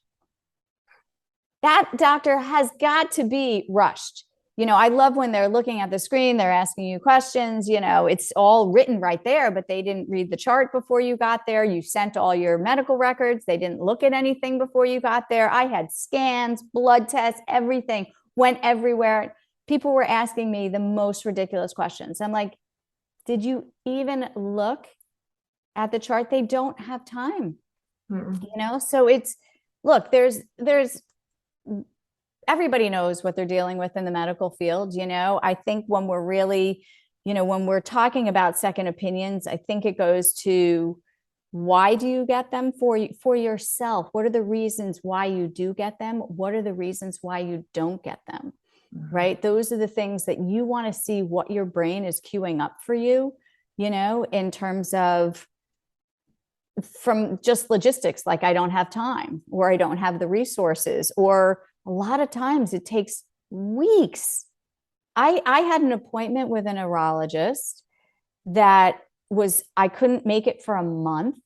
That doctor has got to be rushed. I love when they're looking at the screen, they're asking you questions, it's all written right there, but they didn't read the chart before you got there. You sent all your medical records. They didn't look at anything before you got there. I had scans, blood tests, everything went everywhere. People were asking me the most ridiculous questions. I'm like, did you even look at the chart? They don't have time, so look, there's everybody knows what they're dealing with in the medical field. I think when we're really, when we're talking about second opinions, I think it goes to why do you get them for yourself? What are the reasons why you do get them? What are the reasons why you don't get them? Right? Those are the things that you want to see what your brain is queuing up for you, in terms of from just logistics, like I don't have time or I don't have the resources, or a lot of times it takes weeks. I had an appointment with a neurologist that I couldn't make it for a month.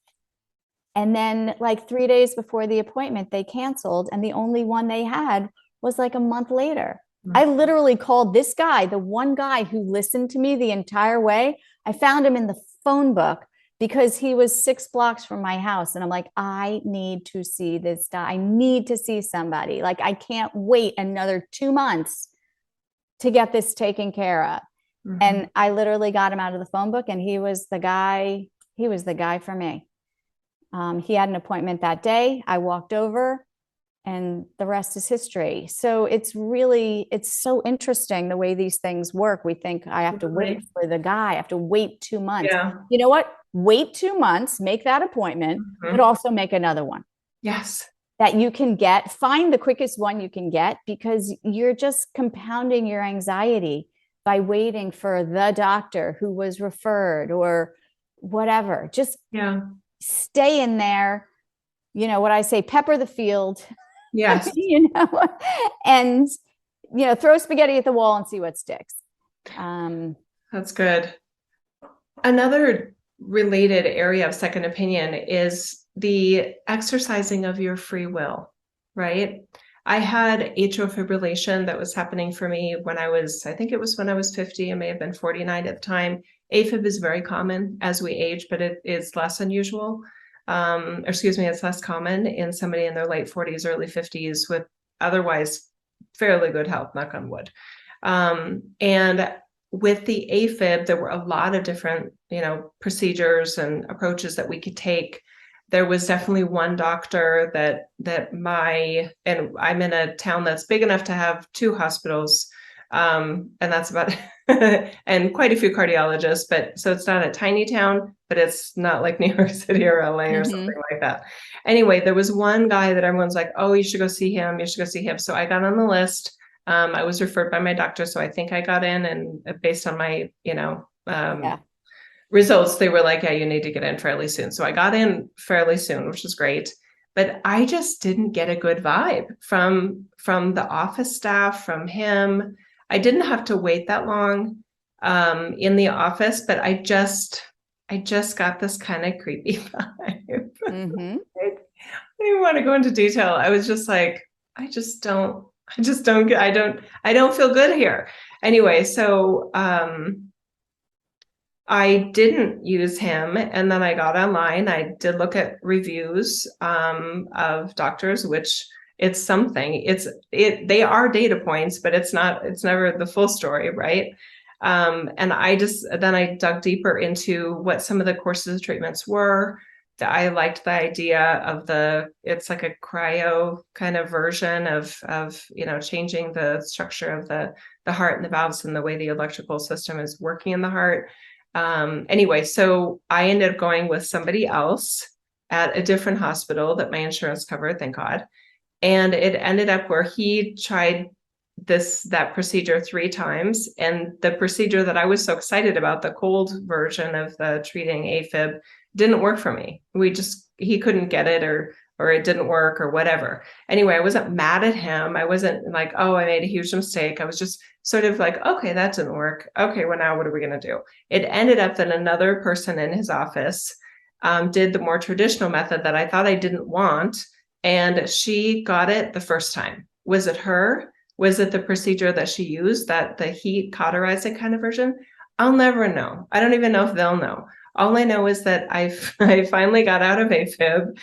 And then like 3 days before the appointment, they canceled. And the only one they had was like a month later. I literally called this guy, the one guy who listened to me the entire way. I found him in the phone book because he was 6 blocks from my house. And I'm like, I need to see this guy. I need to see somebody. Like, I can't wait another 2 months to get this taken care of. And I literally got him out of the phone book, and he was the guy for me. He had an appointment that day. I walked over, and the rest is history. So it's so interesting the way these things work. We think I have to wait for the guy. I have to wait 2 months. Yeah. You know what? Wait 2 months, make that appointment, but also make another one. Yes. That you can find the quickest one you can get, because you're just compounding your anxiety by waiting for the doctor who was referred or whatever. Just stay in there. What I say, pepper the field. Yes. And, throw spaghetti at the wall and see what sticks. That's good. Another related area of second opinion is the exercising of your free will, right? I had atrial fibrillation that was happening for me when I was 50, I may have been 49 at the time. AFib is very common as we age, but it is less unusual. It's less common in somebody in their late 40s, early 50s with otherwise fairly good health, knock on wood. And with the AFib, there were a lot of different, procedures and approaches that we could take. There was definitely one doctor and I'm in a town that's big enough to have 2 hospitals. And that's about, and quite a few cardiologists, so it's not a tiny town, but it's not like New York City or LA or something like that. Anyway, there was one guy that everyone's like, oh, you should go see him. You should go see him. So I got on the list. I was referred by my doctor, so I think I got in, and based on my, results, they were like, yeah, you need to get in fairly soon. So I got in fairly soon, which is great. But I just didn't get a good vibe from the office staff, from him. I didn't have to wait that long in the office, but I just got this kind of creepy vibe. I didn't want to go into detail. I was just like, I don't feel good here. Anyway, so I didn't use him, and then I got online. I did look at reviews of doctors, which it's something. They are data points, but it's never the full story, right? And then I dug deeper into what some of the courses of treatments were. I liked the idea of it's like a cryo kind of version of changing the structure of the heart and the valves and the way the electrical system is working in the heart. Anyway, so I ended up going with somebody else at a different hospital that my insurance covered, thank God. And it ended up where he tried that procedure 3 times. And the procedure that I was so excited about, the cold version of the treating AFib, didn't work for me. He couldn't get it, or it didn't work, or whatever. Anyway, I wasn't mad at him. I wasn't like, oh, I made a huge mistake. I was just sort of like, okay, that didn't work. Okay, well, now what are we going to do? It ended up that another person in his office did the more traditional method that I thought I didn't want. And she got it the first time. Was it her? Was it the procedure that she used, that the heat cauterizing kind of version? I'll never know. I don't even know if they'll know. All I know is that I finally got out of AFib,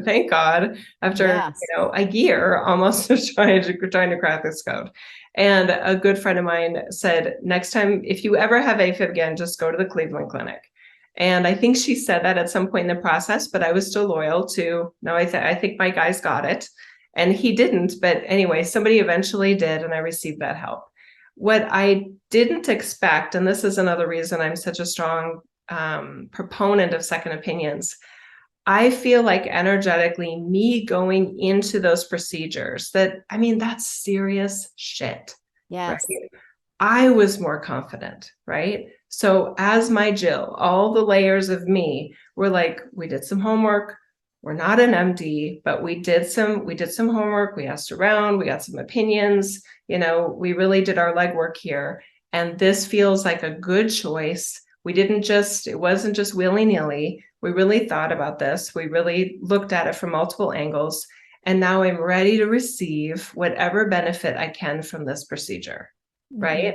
thank God, after Yes. a year almost of trying to crack this code. And a good friend of mine said, next time, if you ever have AFib again, just go to the Cleveland Clinic. And I think she said that at some point in the process, but I was still loyal to, no, I think my guy's got it. And he didn't. But anyway, somebody eventually did, and I received that help. What I didn't expect, and this is another reason I'm such a strong proponent of second opinions, I feel like energetically, me going into those procedures, that's serious shit. Yes. Right? I was more confident, right? So as my Jill, all the layers of me were like, we did some homework. We're not an MD, but we did some homework. We asked around, we got some opinions, we really did our legwork here. And this feels like a good choice. It wasn't just willy-nilly. We really thought about this. We really looked at it from multiple angles. And now I'm ready to receive whatever benefit I can from this procedure. Right?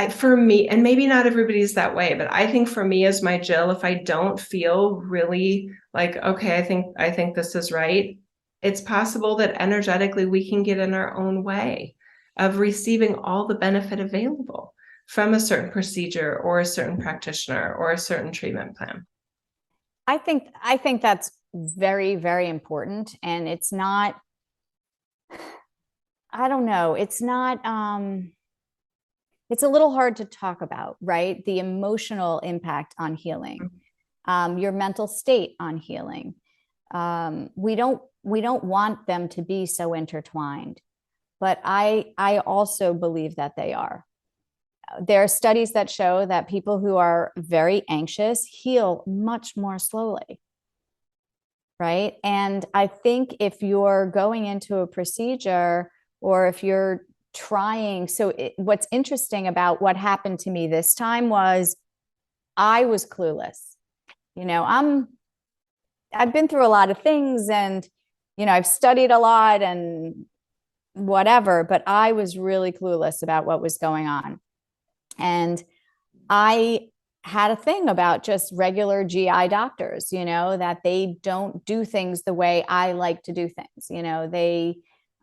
For me, and maybe not everybody's that way, but I think for me as my Jill, if I don't feel really like, okay, I think this is right, it's possible that energetically we can get in our own way of receiving all the benefit available from a certain procedure or a certain practitioner or a certain treatment plan. I think that's very, very important. And it's not, I don't know, it's not, it's a little hard to talk about, right? The emotional impact on healing, your mental state on healing. We don't want them to be so intertwined, but I also believe that they are. There are studies that show that people who are very anxious heal much more slowly, right? And I think if you're going into a procedure, or if you're trying, what's interesting about what happened to me this time was I was clueless. I've been through a lot of things, and I've studied a lot and whatever, but I was really clueless about what was going on. And I had a thing about just regular GI doctors, that they don't do things the way I like to do things.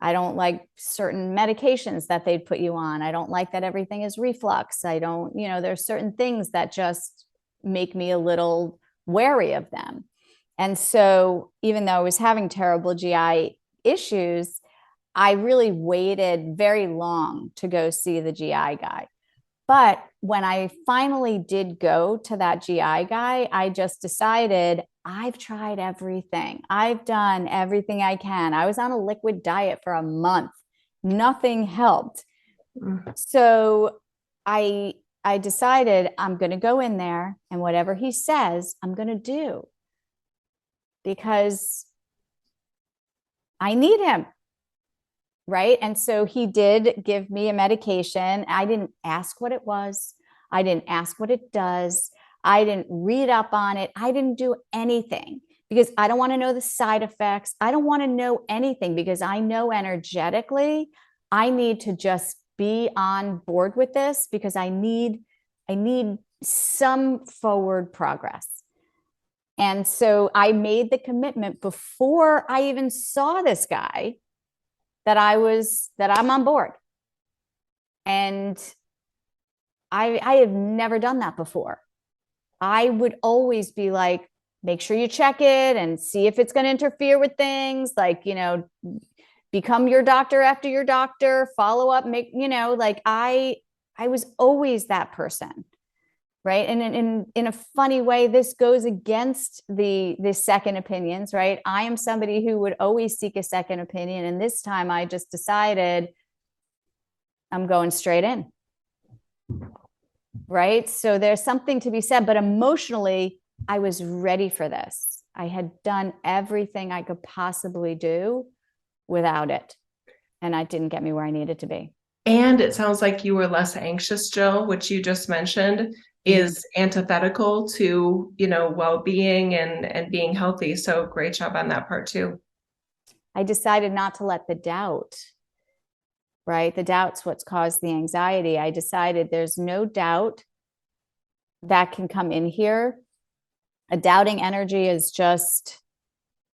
I don't like certain medications that they'd put you on. I don't like that everything is reflux. I don't, there's certain things that just make me a little wary of them. And so even though I was having terrible GI issues, I really waited very long to go see the GI guy. But when I finally did go to that GI guy, I just decided I've tried everything. I've done everything I can. I was on a liquid diet for a month. Nothing helped. So I decided I'm going to go in there, and whatever he says, I'm going to do, because I need him. Right. And so he did give me a medication. I didn't ask what it was. I didn't ask what it does. I didn't read up on it. I didn't do anything, because I don't want to know the side effects. I don't want to know anything, because I know energetically I need to just be on board with this, because I need some forward progress. And so I made the commitment before I even saw this guy that I'm on board. And I have never done that before. I would always be like, make sure you check it and see if it's going to interfere with things, like, become your doctor after your doctor, follow up, like I was always that person. Right. And in a funny way, this goes against the second opinions, right? I am somebody who would always seek a second opinion. And this time I just decided I'm going straight in. Right. So there's something to be said, but emotionally, I was ready for this. I had done everything I could possibly do without it. And it didn't get me where I needed to be. And it sounds like you were less anxious, Jill, which you just mentioned is antithetical to, well-being and being healthy. So great job on that part too. I decided not to let the doubt, right? The doubt's what's caused the anxiety. I decided there's no doubt that can come in here. A doubting energy is just,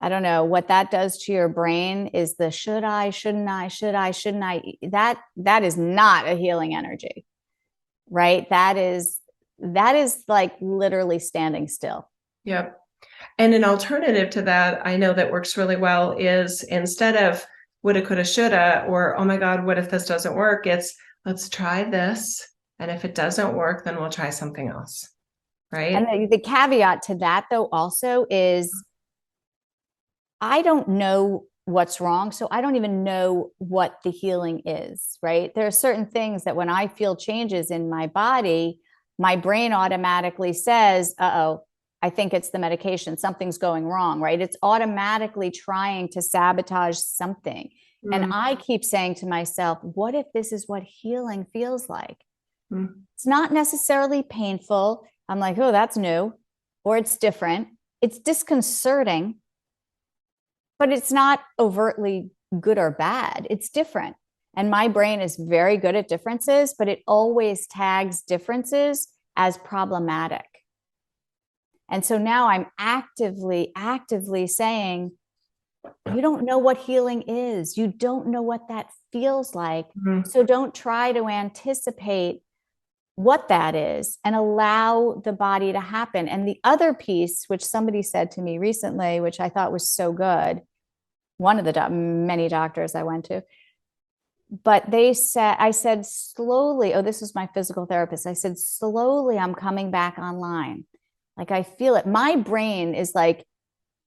I don't know what that does to your brain is the should I, shouldn't I, should I, shouldn't I, that is not a healing energy, right? That is like literally standing still. Yep. And an alternative to that, I know that works really well is instead of woulda, coulda, shoulda, or, oh my God, what if this doesn't work? It's let's try this. And if it doesn't work, then we'll try something else. Right. And the caveat to that though also is I don't know what's wrong. So I don't even know what the healing is, right? There are certain things that when I feel changes in my body, my brain automatically says, uh-oh, I think it's the medication. Something's going wrong, right? It's automatically trying to sabotage something. Mm. And I keep saying to myself, what if this is what healing feels like? Mm. It's not necessarily painful. I'm like, oh, that's new, or it's different. It's disconcerting, but it's not overtly good or bad. It's different. And my brain is very good at differences, but it always tags differences as problematic. And so now I'm actively saying, you don't know what healing is. You don't know what that feels like. Mm-hmm. So don't try to anticipate what that is and allow the body to happen. And the other piece, which somebody said to me recently, which I thought was so good, one of the many doctors I went to, but I said, slowly, oh, this was my physical therapist. I said, slowly, I'm coming back online. Like I feel it. My brain is like,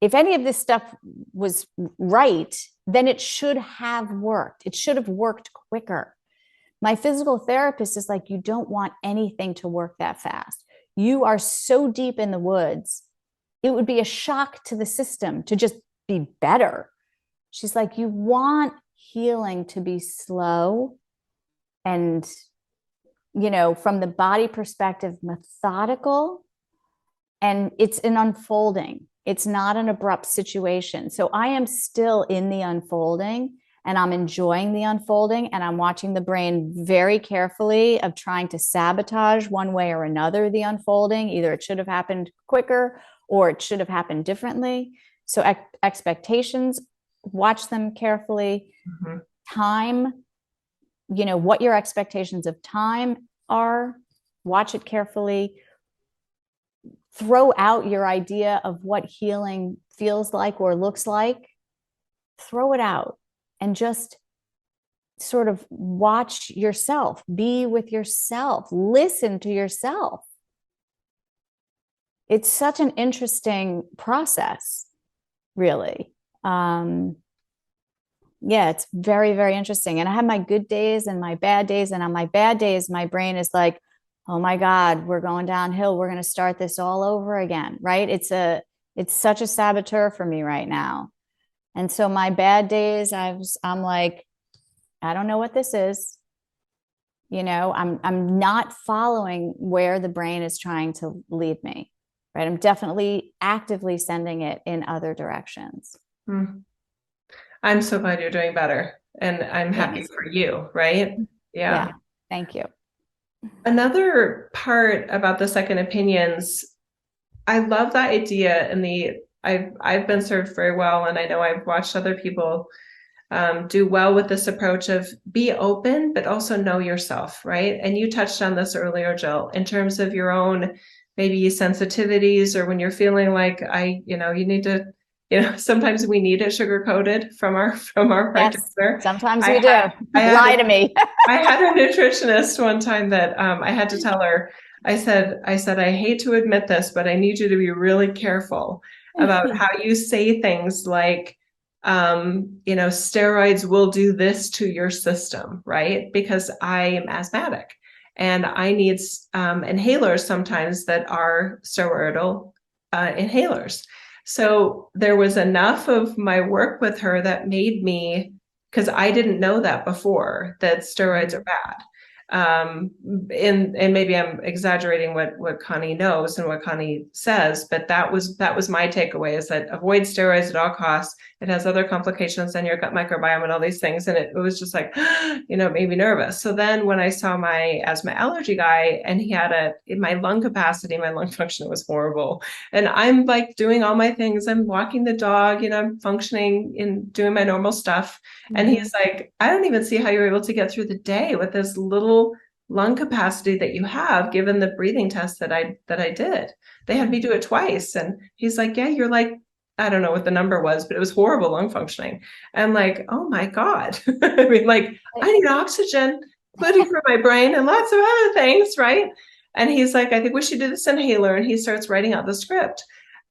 if any of this stuff was right, then it should have worked. It should have worked quicker. My physical therapist is like, you don't want anything to work that fast. You are so deep in the woods. It would be a shock to the system to just be better. She's like, you want healing to be slow and, from the body perspective, methodical. And it's an unfolding. It's not an abrupt situation. So I am still in the unfolding and I'm enjoying the unfolding and I'm watching the brain very carefully of trying to sabotage one way or another the unfolding. Either it should have happened quicker or it should have happened differently. So expectations, watch them carefully. Mm-hmm. Time, what your expectations of time are, watch it carefully. Throw out your idea of what healing feels like or looks like. Throw it out and just sort of watch yourself, be with yourself, listen to yourself. It's such an interesting process, really. Yeah, it's very, very interesting. And I have my good days and my bad days. And on my bad days, my brain is like, oh my God, we're going downhill. We're going to start this all over again, right? It's such a saboteur for me right now. And so my bad days, I'm like, I don't know what this is. I'm not following where the brain is trying to lead me, right? I'm definitely actively sending it in other directions. Hmm. I'm so glad you're doing better and I'm happy for you, right? Yeah. Thank you. Another part about the second opinions, I love that idea I've been served very well. And I know I've watched other people do well with this approach of be open, but also know yourself, right? And you touched on this earlier, Jill, in terms of your own maybe sensitivities, or when you're feeling like you need to, sometimes we need it sugar coated from our Yes, practitioner. sometimes I we do. had Lie a to me. I had a nutritionist one time that I had to tell her, I said, I hate to admit this, but I need you to be really careful about how you say things like, steroids will do this to your system, right? Because I am asthmatic and I need inhalers sometimes that are steroidal inhalers. So there was enough of my work with her that made me, because I didn't know that before, that steroids are bad. And maybe I'm exaggerating what Connie knows and what Connie says, but that was my takeaway, is that avoid steroids at all costs. It has other complications than your gut microbiome and all these things. And it was just like, it made me nervous. So then when I saw my asthma allergy guy, and he had my lung capacity, my lung function was horrible. And I'm like doing all my things. I'm walking the dog, I'm functioning and doing my normal stuff. And he's like, I don't even see how you're able to get through the day with this little lung capacity that you have, given the breathing test that I did. They had me do it twice. And he's like, yeah, you're like, I don't know what the number was, but it was horrible lung functioning. I'm like, oh my God. I mean, like, I need oxygen, including for my brain and lots of other things, right? And he's like, I think we should do this inhaler. And he starts writing out the script.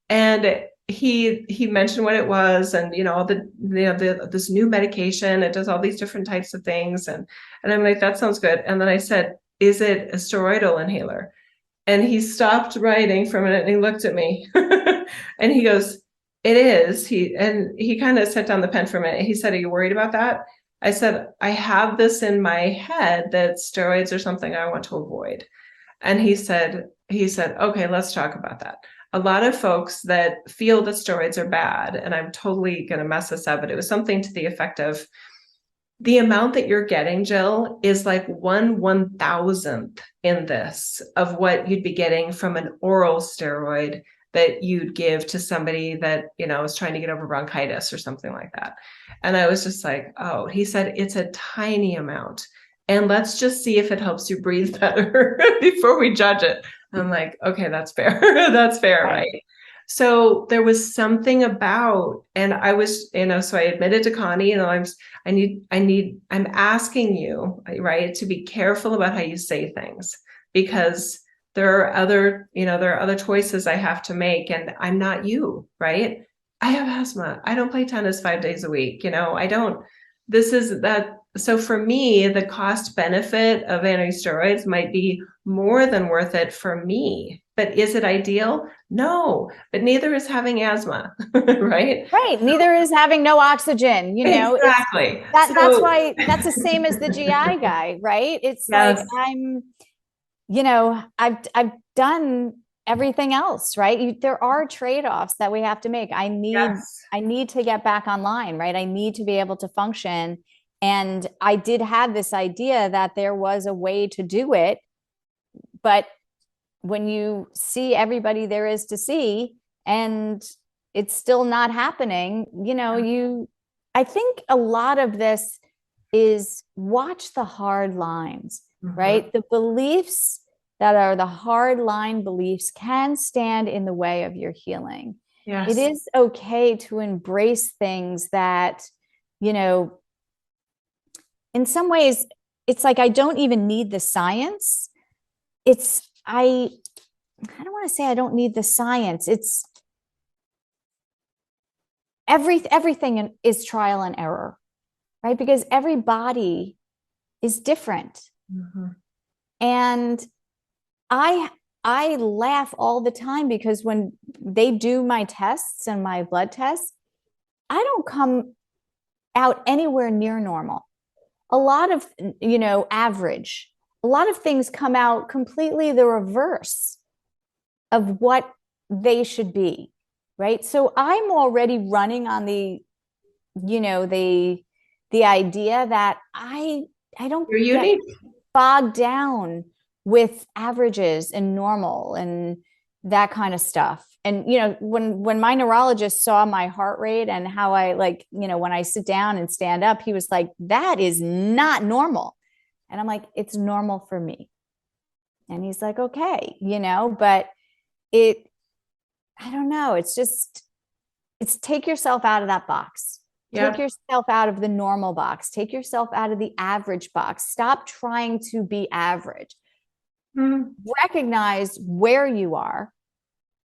And he mentioned what it was, and all this new medication, it does all these different types of things, and I'm like, that sounds good. And then I said, is it a steroidal inhaler? And he stopped writing for a minute and he looked at me and he goes, it is. He kind of set down the pen for a minute. He said, are you worried about that? I said, I have this in my head that steroids are something I want to avoid. And he said, okay, let's talk about that. A lot of folks that feel that steroids are bad, and I'm totally going to mess this up, but it was something to the effect of, the amount that you're getting, Jill, is like 1/1000th in this of what you'd be getting from an oral steroid that you'd give to somebody that, is trying to get over bronchitis or something like that. And I was just like, oh, he said, it's a tiny amount. And let's just see if it helps you breathe better before we judge it. I'm like, okay, that's fair. That's fair, right? So there was something about, and I was, so I admitted to Connie, I'm asking you, right, to be careful about how you say things, because there are other choices I have to make, and I'm not you, right? I have asthma. I don't play tennis 5 days a week. I don't, this is that. So for me, the cost benefit of anti-steroids might be more than worth it for me. But is it ideal? No, but neither is having asthma, right? Right. Neither is having no oxygen, Exactly. That's why that's the same as the GI guy, right? It's Yes. like I've done everything else, right? There are trade-offs that we have to make. I need to get back online, right? I need to be able to function. And I did have this idea that there was a way to do it, but when you see everybody there is to see and it's still not happening, I think a lot of this is watch the hard lines, right? The beliefs that are the hard line beliefs can stand in the way of your healing. Yes. It is okay to embrace things that, in some ways, it's like, I don't even need the science. I don't want to say I don't need the science. It's everything is trial and error, right? Because every body is different. And I laugh all the time, because when they do my tests and my blood tests, I don't come out anywhere near normal. A lot of, average. A lot of things come out completely the reverse of what they should be, right? So I'm already running on the idea that I don't get bogged down with averages and normal and that kind of stuff. And, when my neurologist saw my heart rate and how I when I sit down and stand up, he was like, that is not normal. And I'm like, it's normal for me. And he's like, okay, but I don't know, it's take yourself out of that box. Yeah. Take yourself out of the normal box. Take yourself out of the average box. Stop trying to be average. Mhm. Recognize where you are.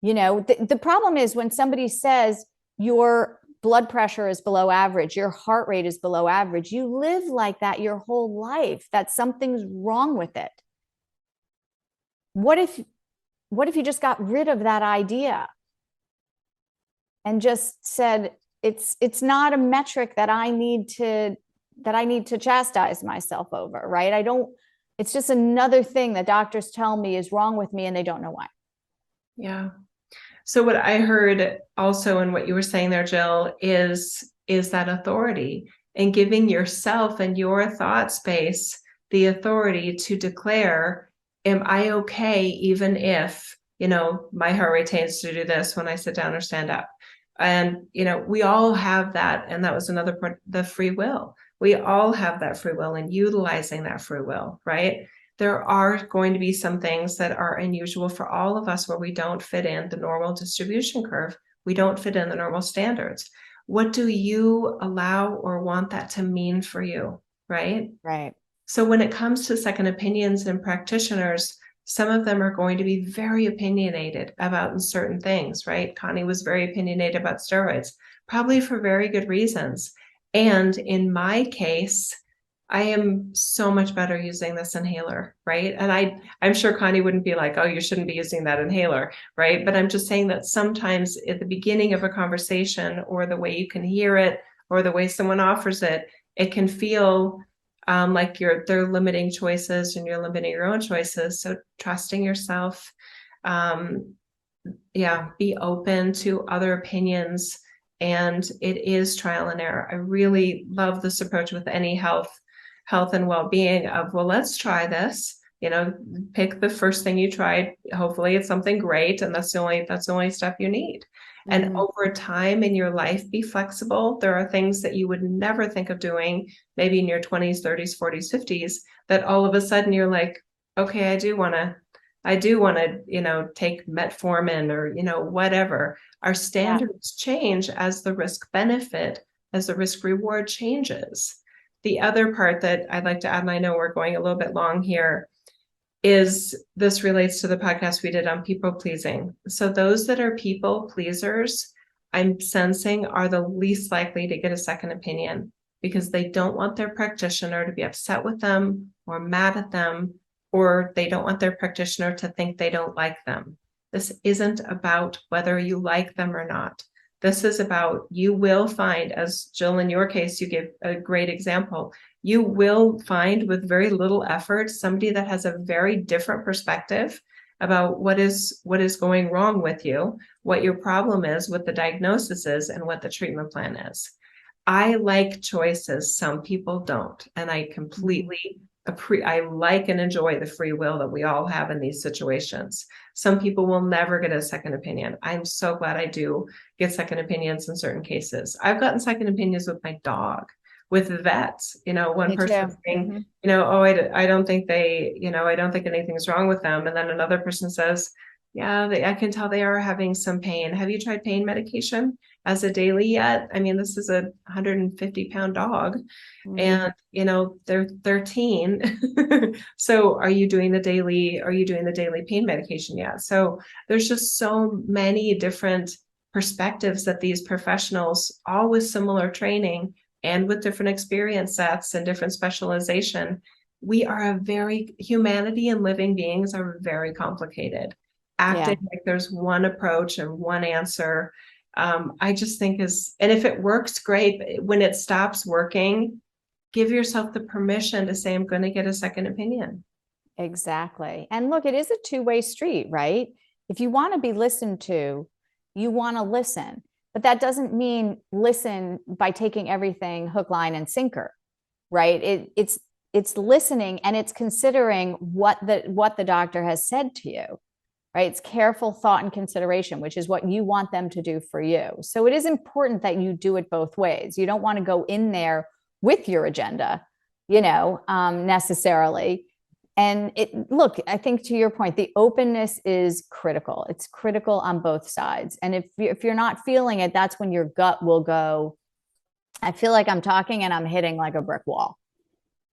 The problem is when somebody says your blood pressure is below average, your heart rate is below average, you live like that your whole life, that something's wrong with it. What if you just got rid of that idea and just said, it's not a metric that I need to chastise myself over, right? It's just another thing that doctors tell me is wrong with me and they don't know why. Yeah. So what I heard also in what you were saying there, Jill, is that authority and giving yourself and your thought space the authority to declare, am I okay even if, my heart rate tends to do this when I sit down or stand up? And, we all have that. And that was another part, the free will. We all have that free will and utilizing that free will, right? There are going to be some things that are unusual for all of us where we don't fit in the normal distribution curve. We don't fit in the normal standards. What do you allow or want that to mean for you, right? Right. So when it comes to second opinions and practitioners, some of them are going to be very opinionated about certain things, right? Connie was very opinionated about steroids, probably for very good reasons. And in my case, I am so much better using this inhaler, right? And I'm sure Connie wouldn't be like, oh, you shouldn't be using that inhaler, right? But I'm just saying that sometimes at the beginning of a conversation or the way you can hear it or the way someone offers it, it can feel like they're limiting choices and you're limiting your own choices. So trusting yourself, be open to other opinions. And it is trial and error. I really love this approach with any health and well-being of, well, let's try this, pick the first thing you tried. Hopefully it's something great. And that's the only stuff you need. And over time in your life, be flexible. There are things that you would never think of doing, maybe in your 20s, 30s, 40s, 50s, that all of a sudden you're like, okay, I do want to, take metformin or, whatever. Our standards change as the risk benefit, as the risk reward changes. The other part that I'd like to add, and I know we're going a little bit long here, is this relates to the podcast we did on people pleasing. So those that are people pleasers, I'm sensing are the least likely to get a second opinion because they don't want their practitioner to be upset with them or mad at them, or they don't want their practitioner to think they don't like them. This isn't about whether you like them or not. This is about, you will find, as Jill, in your case, you gave a great example, you will find with very little effort somebody that has a very different perspective about what is going wrong with you, what your problem is, what the diagnosis is, and what the treatment plan is. I like choices. Some people don't. And I completely I like and enjoy the free will that we all have in these situations. Some people will never get a second opinion. I'm so glad I do get second opinions in certain cases. I've gotten second opinions with my dog, with vets. One person saying, oh, I don't think I don't think anything's wrong with them. And then another person says, yeah, I can tell they are having some pain. Have you tried pain medication as a daily yet? I mean, this is a 150-pound dog and, they're 13. So are you doing the daily pain medication yet? So there's just so many different perspectives that these professionals, all with similar training and with different experience sets and different specialization, humanity and living beings are very complicated. Acting like there's one approach and one answer, I just think and if it works, great. When it stops working, give yourself the permission to say, I'm going to get a second opinion. Exactly. And look, it is a two-way street, right? If you want to be listened to, you want to listen, but that doesn't mean listen by taking everything hook, line, and sinker, right? It's listening and it's considering what the doctor has said to you. Right? It's careful thought and consideration, which is what you want them to do for you. So it is important that you do it both ways. You don't want to go in there with your agenda, necessarily. And look, I think to your point, the openness is critical. It's critical on both sides. And if you're not feeling it, that's when your gut will go, I feel like I'm talking and I'm hitting like a brick wall,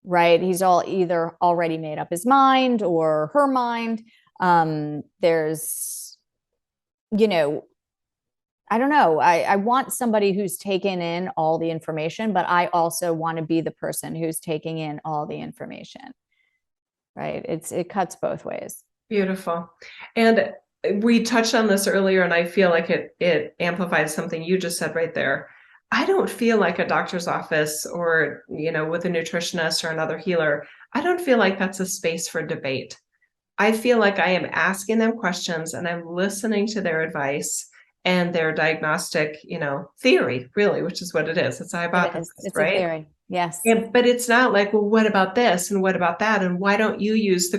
right? He's all either already made up his mind or her mind. There's, I don't know. I want somebody who's taken in all the information, but I also want to be the person who's taking in all the information. Right. It cuts both ways. Beautiful. And we touched on this earlier, and I feel like it amplifies something you just said right there. I don't feel like a doctor's office or, with a nutritionist or another healer, I don't feel like that's a space for debate. I feel like I am asking them questions and I'm listening to their advice and their diagnostic, theory, really, which is what it is. It's a hypothesis, It's right? a theory. Yes. But it's not like, well, what about this and what about that? And why don't you use the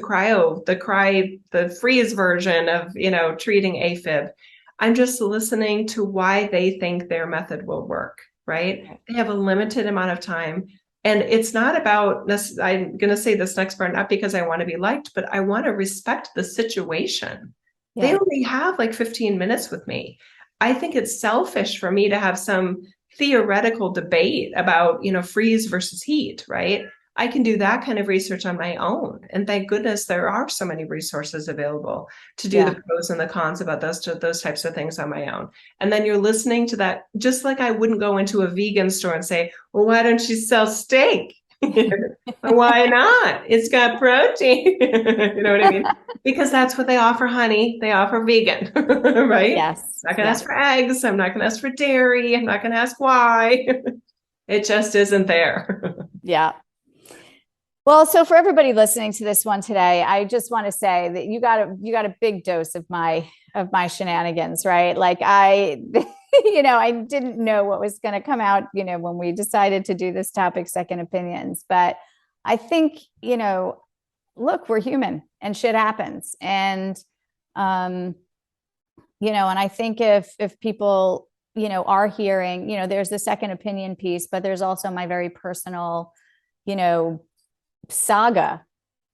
freeze version of, treating AFib? I'm just listening to why they think their method will work, right? They have a limited amount of time. And it's not about this. I'm going to say this next part, not because I want to be liked, but I want to respect the situation. Yeah. They only have like 15 minutes with me. I think it's selfish for me to have some theoretical debate about, freeze versus heat, right? I can do that kind of research on my own. And thank goodness there are so many resources available to do the pros and the cons about those types of things on my own. And then you're listening to that, just like I wouldn't go into a vegan store and say, well, why don't you sell steak? Why not? It's got protein. You know what I mean? Because that's what they offer, honey. They offer vegan, right? Yes. I'm not going to ask for eggs. I'm not going to ask for dairy. I'm not going to ask why. It just isn't there. Yeah. Well, so for everybody listening to this one today, I just want to say that you got a big dose of my shenanigans, right? Like I didn't know what was going to come out, when we decided to do this topic, second opinions. But I think, look, we're human and shit happens. And, and I think if people, are hearing, there's the second opinion piece, but there's also my very personal, saga,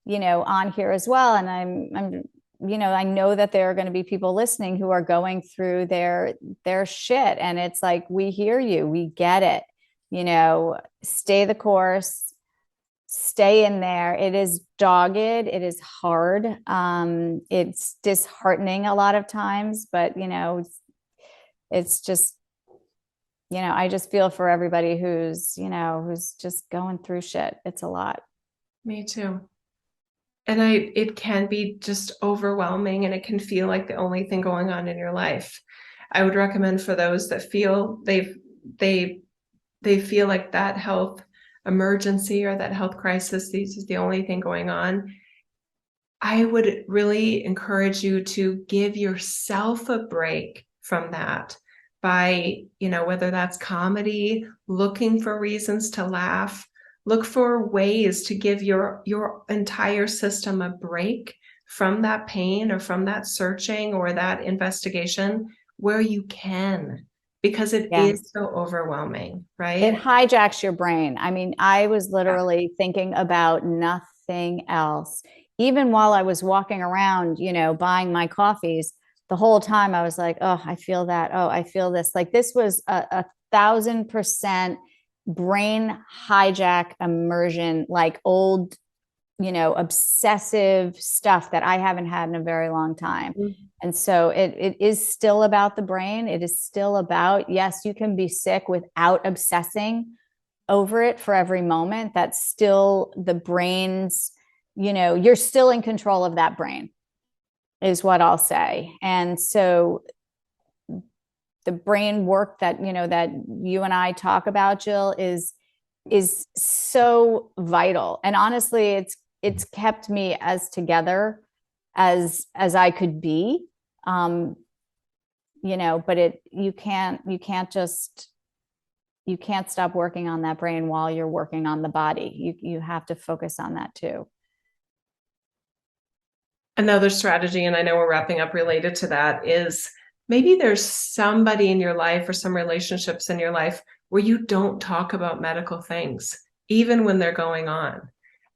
on here as well. And I'm I know that there are going to be people listening who are going through their shit. And it's like, we hear you, we get it, stay the course, stay in there. It is dogged. It is hard. It's disheartening a lot of times, but it's just, I just feel for everybody who's just going through shit. It's a lot. Me too. And it can be just overwhelming, and it can feel like the only thing going on in your life. I would recommend for those that feel they feel like that health emergency or that health crisis, this is the only thing going on. I would really encourage you to give yourself a break from that by, whether that's comedy, looking for reasons to laugh. Look for ways to give your entire system a break from that pain or from that searching or that investigation where you can, because it is so overwhelming, right? It hijacks your brain. I mean, I was literally thinking about nothing else. Even while I was walking around, buying my coffees, the whole time I was like, oh, I feel that. Oh, I feel this. Like this was a 1,000% brain hijack immersion, like old, obsessive stuff that I haven't had in a very long time. Mm-hmm. And so it is still about the brain. It is still about, yes, you can be sick without obsessing over it for every moment. That's still the brain's, you're still in control of that brain, is what I'll say. And so the brain work that, that you and I talk about, Jill, is so vital. And honestly, it's kept me as together as I could be. But you can't stop working on that brain while you're working on the body. You have to focus on that too. Another strategy, and I know we're wrapping up related to that, is maybe there's somebody in your life or some relationships in your life where you don't talk about medical things, even when they're going on.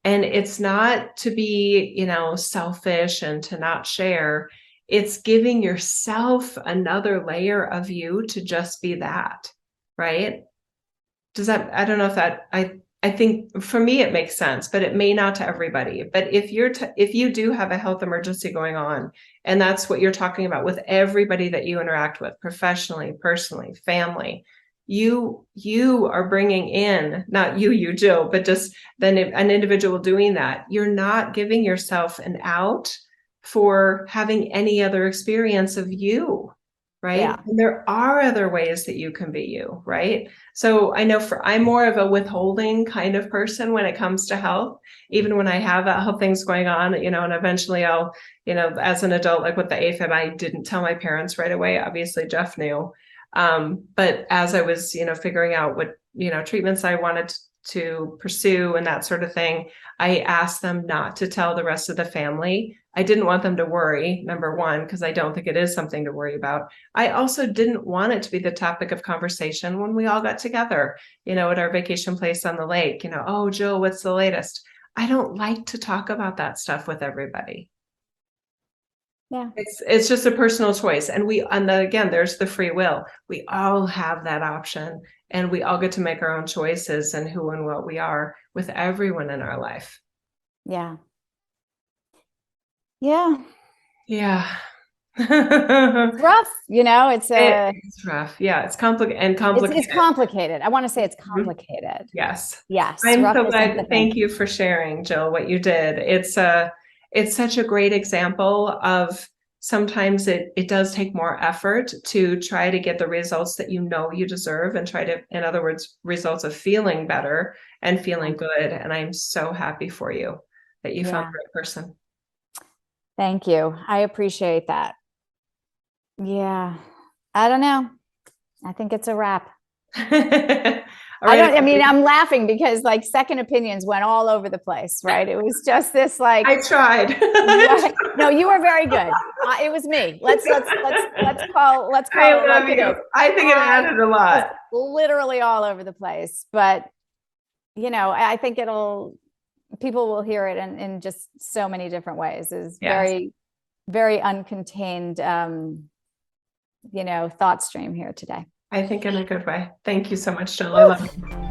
And it's not to be, selfish and to not share. It's giving yourself another layer of you to just be that, right? I don't know if I think for me it makes sense, but it may not to everybody. But if if you do have a health emergency going on, and that's what you're talking about with everybody that you interact with, professionally, personally, family, you are bringing in, not you, Jill, but just then an individual doing that. You're not giving yourself an out for having any other experience of you, right? Yeah. And there are other ways that you can be you, right? So I know I'm more of a withholding kind of person when it comes to health, even when I have health things going on, and eventually I'll, as an adult, like with the AFib, I didn't tell my parents right away. Obviously Jeff knew. But as I was, figuring out what, treatments I wanted to pursue and that sort of thing, I asked them not to tell the rest of the family. I didn't want them to worry, number one, because I don't think it is something to worry about. I also didn't want it to be the topic of conversation when we all got together, at our vacation place on the lake, oh, Jill, what's the latest? I don't like to talk about that stuff with everybody. Yeah. It's just a personal choice. And again, there's the free will. We all have that option, and we all get to make our own choices and who and what we are with everyone in our life. Yeah. Yeah. Yeah. It's rough, It's rough. Yeah. It's complicated. it's complicated. I want to say it's complicated. Yes. Yes. I'm rough so is glad. something. Thank you for sharing, Jill, what you did. It's such a great example of sometimes it does take more effort to try to get the results that you deserve, and try to, in other words, results of feeling better and feeling good. And I'm so happy for you that you found the right person. Thank you. I appreciate that. Yeah. I don't know. I think it's a wrap. All right. I'm laughing because like second opinions went all over the place, right? It was just this like I tried. No, you were very good. It was me. Let's call I it love like you. it is. I think it added a lot. Literally all over the place, but I think people will hear it in just so many different ways. Is very, very uncontained, thought stream here today. I think in a good way. Thank you so much, Jill. I love you.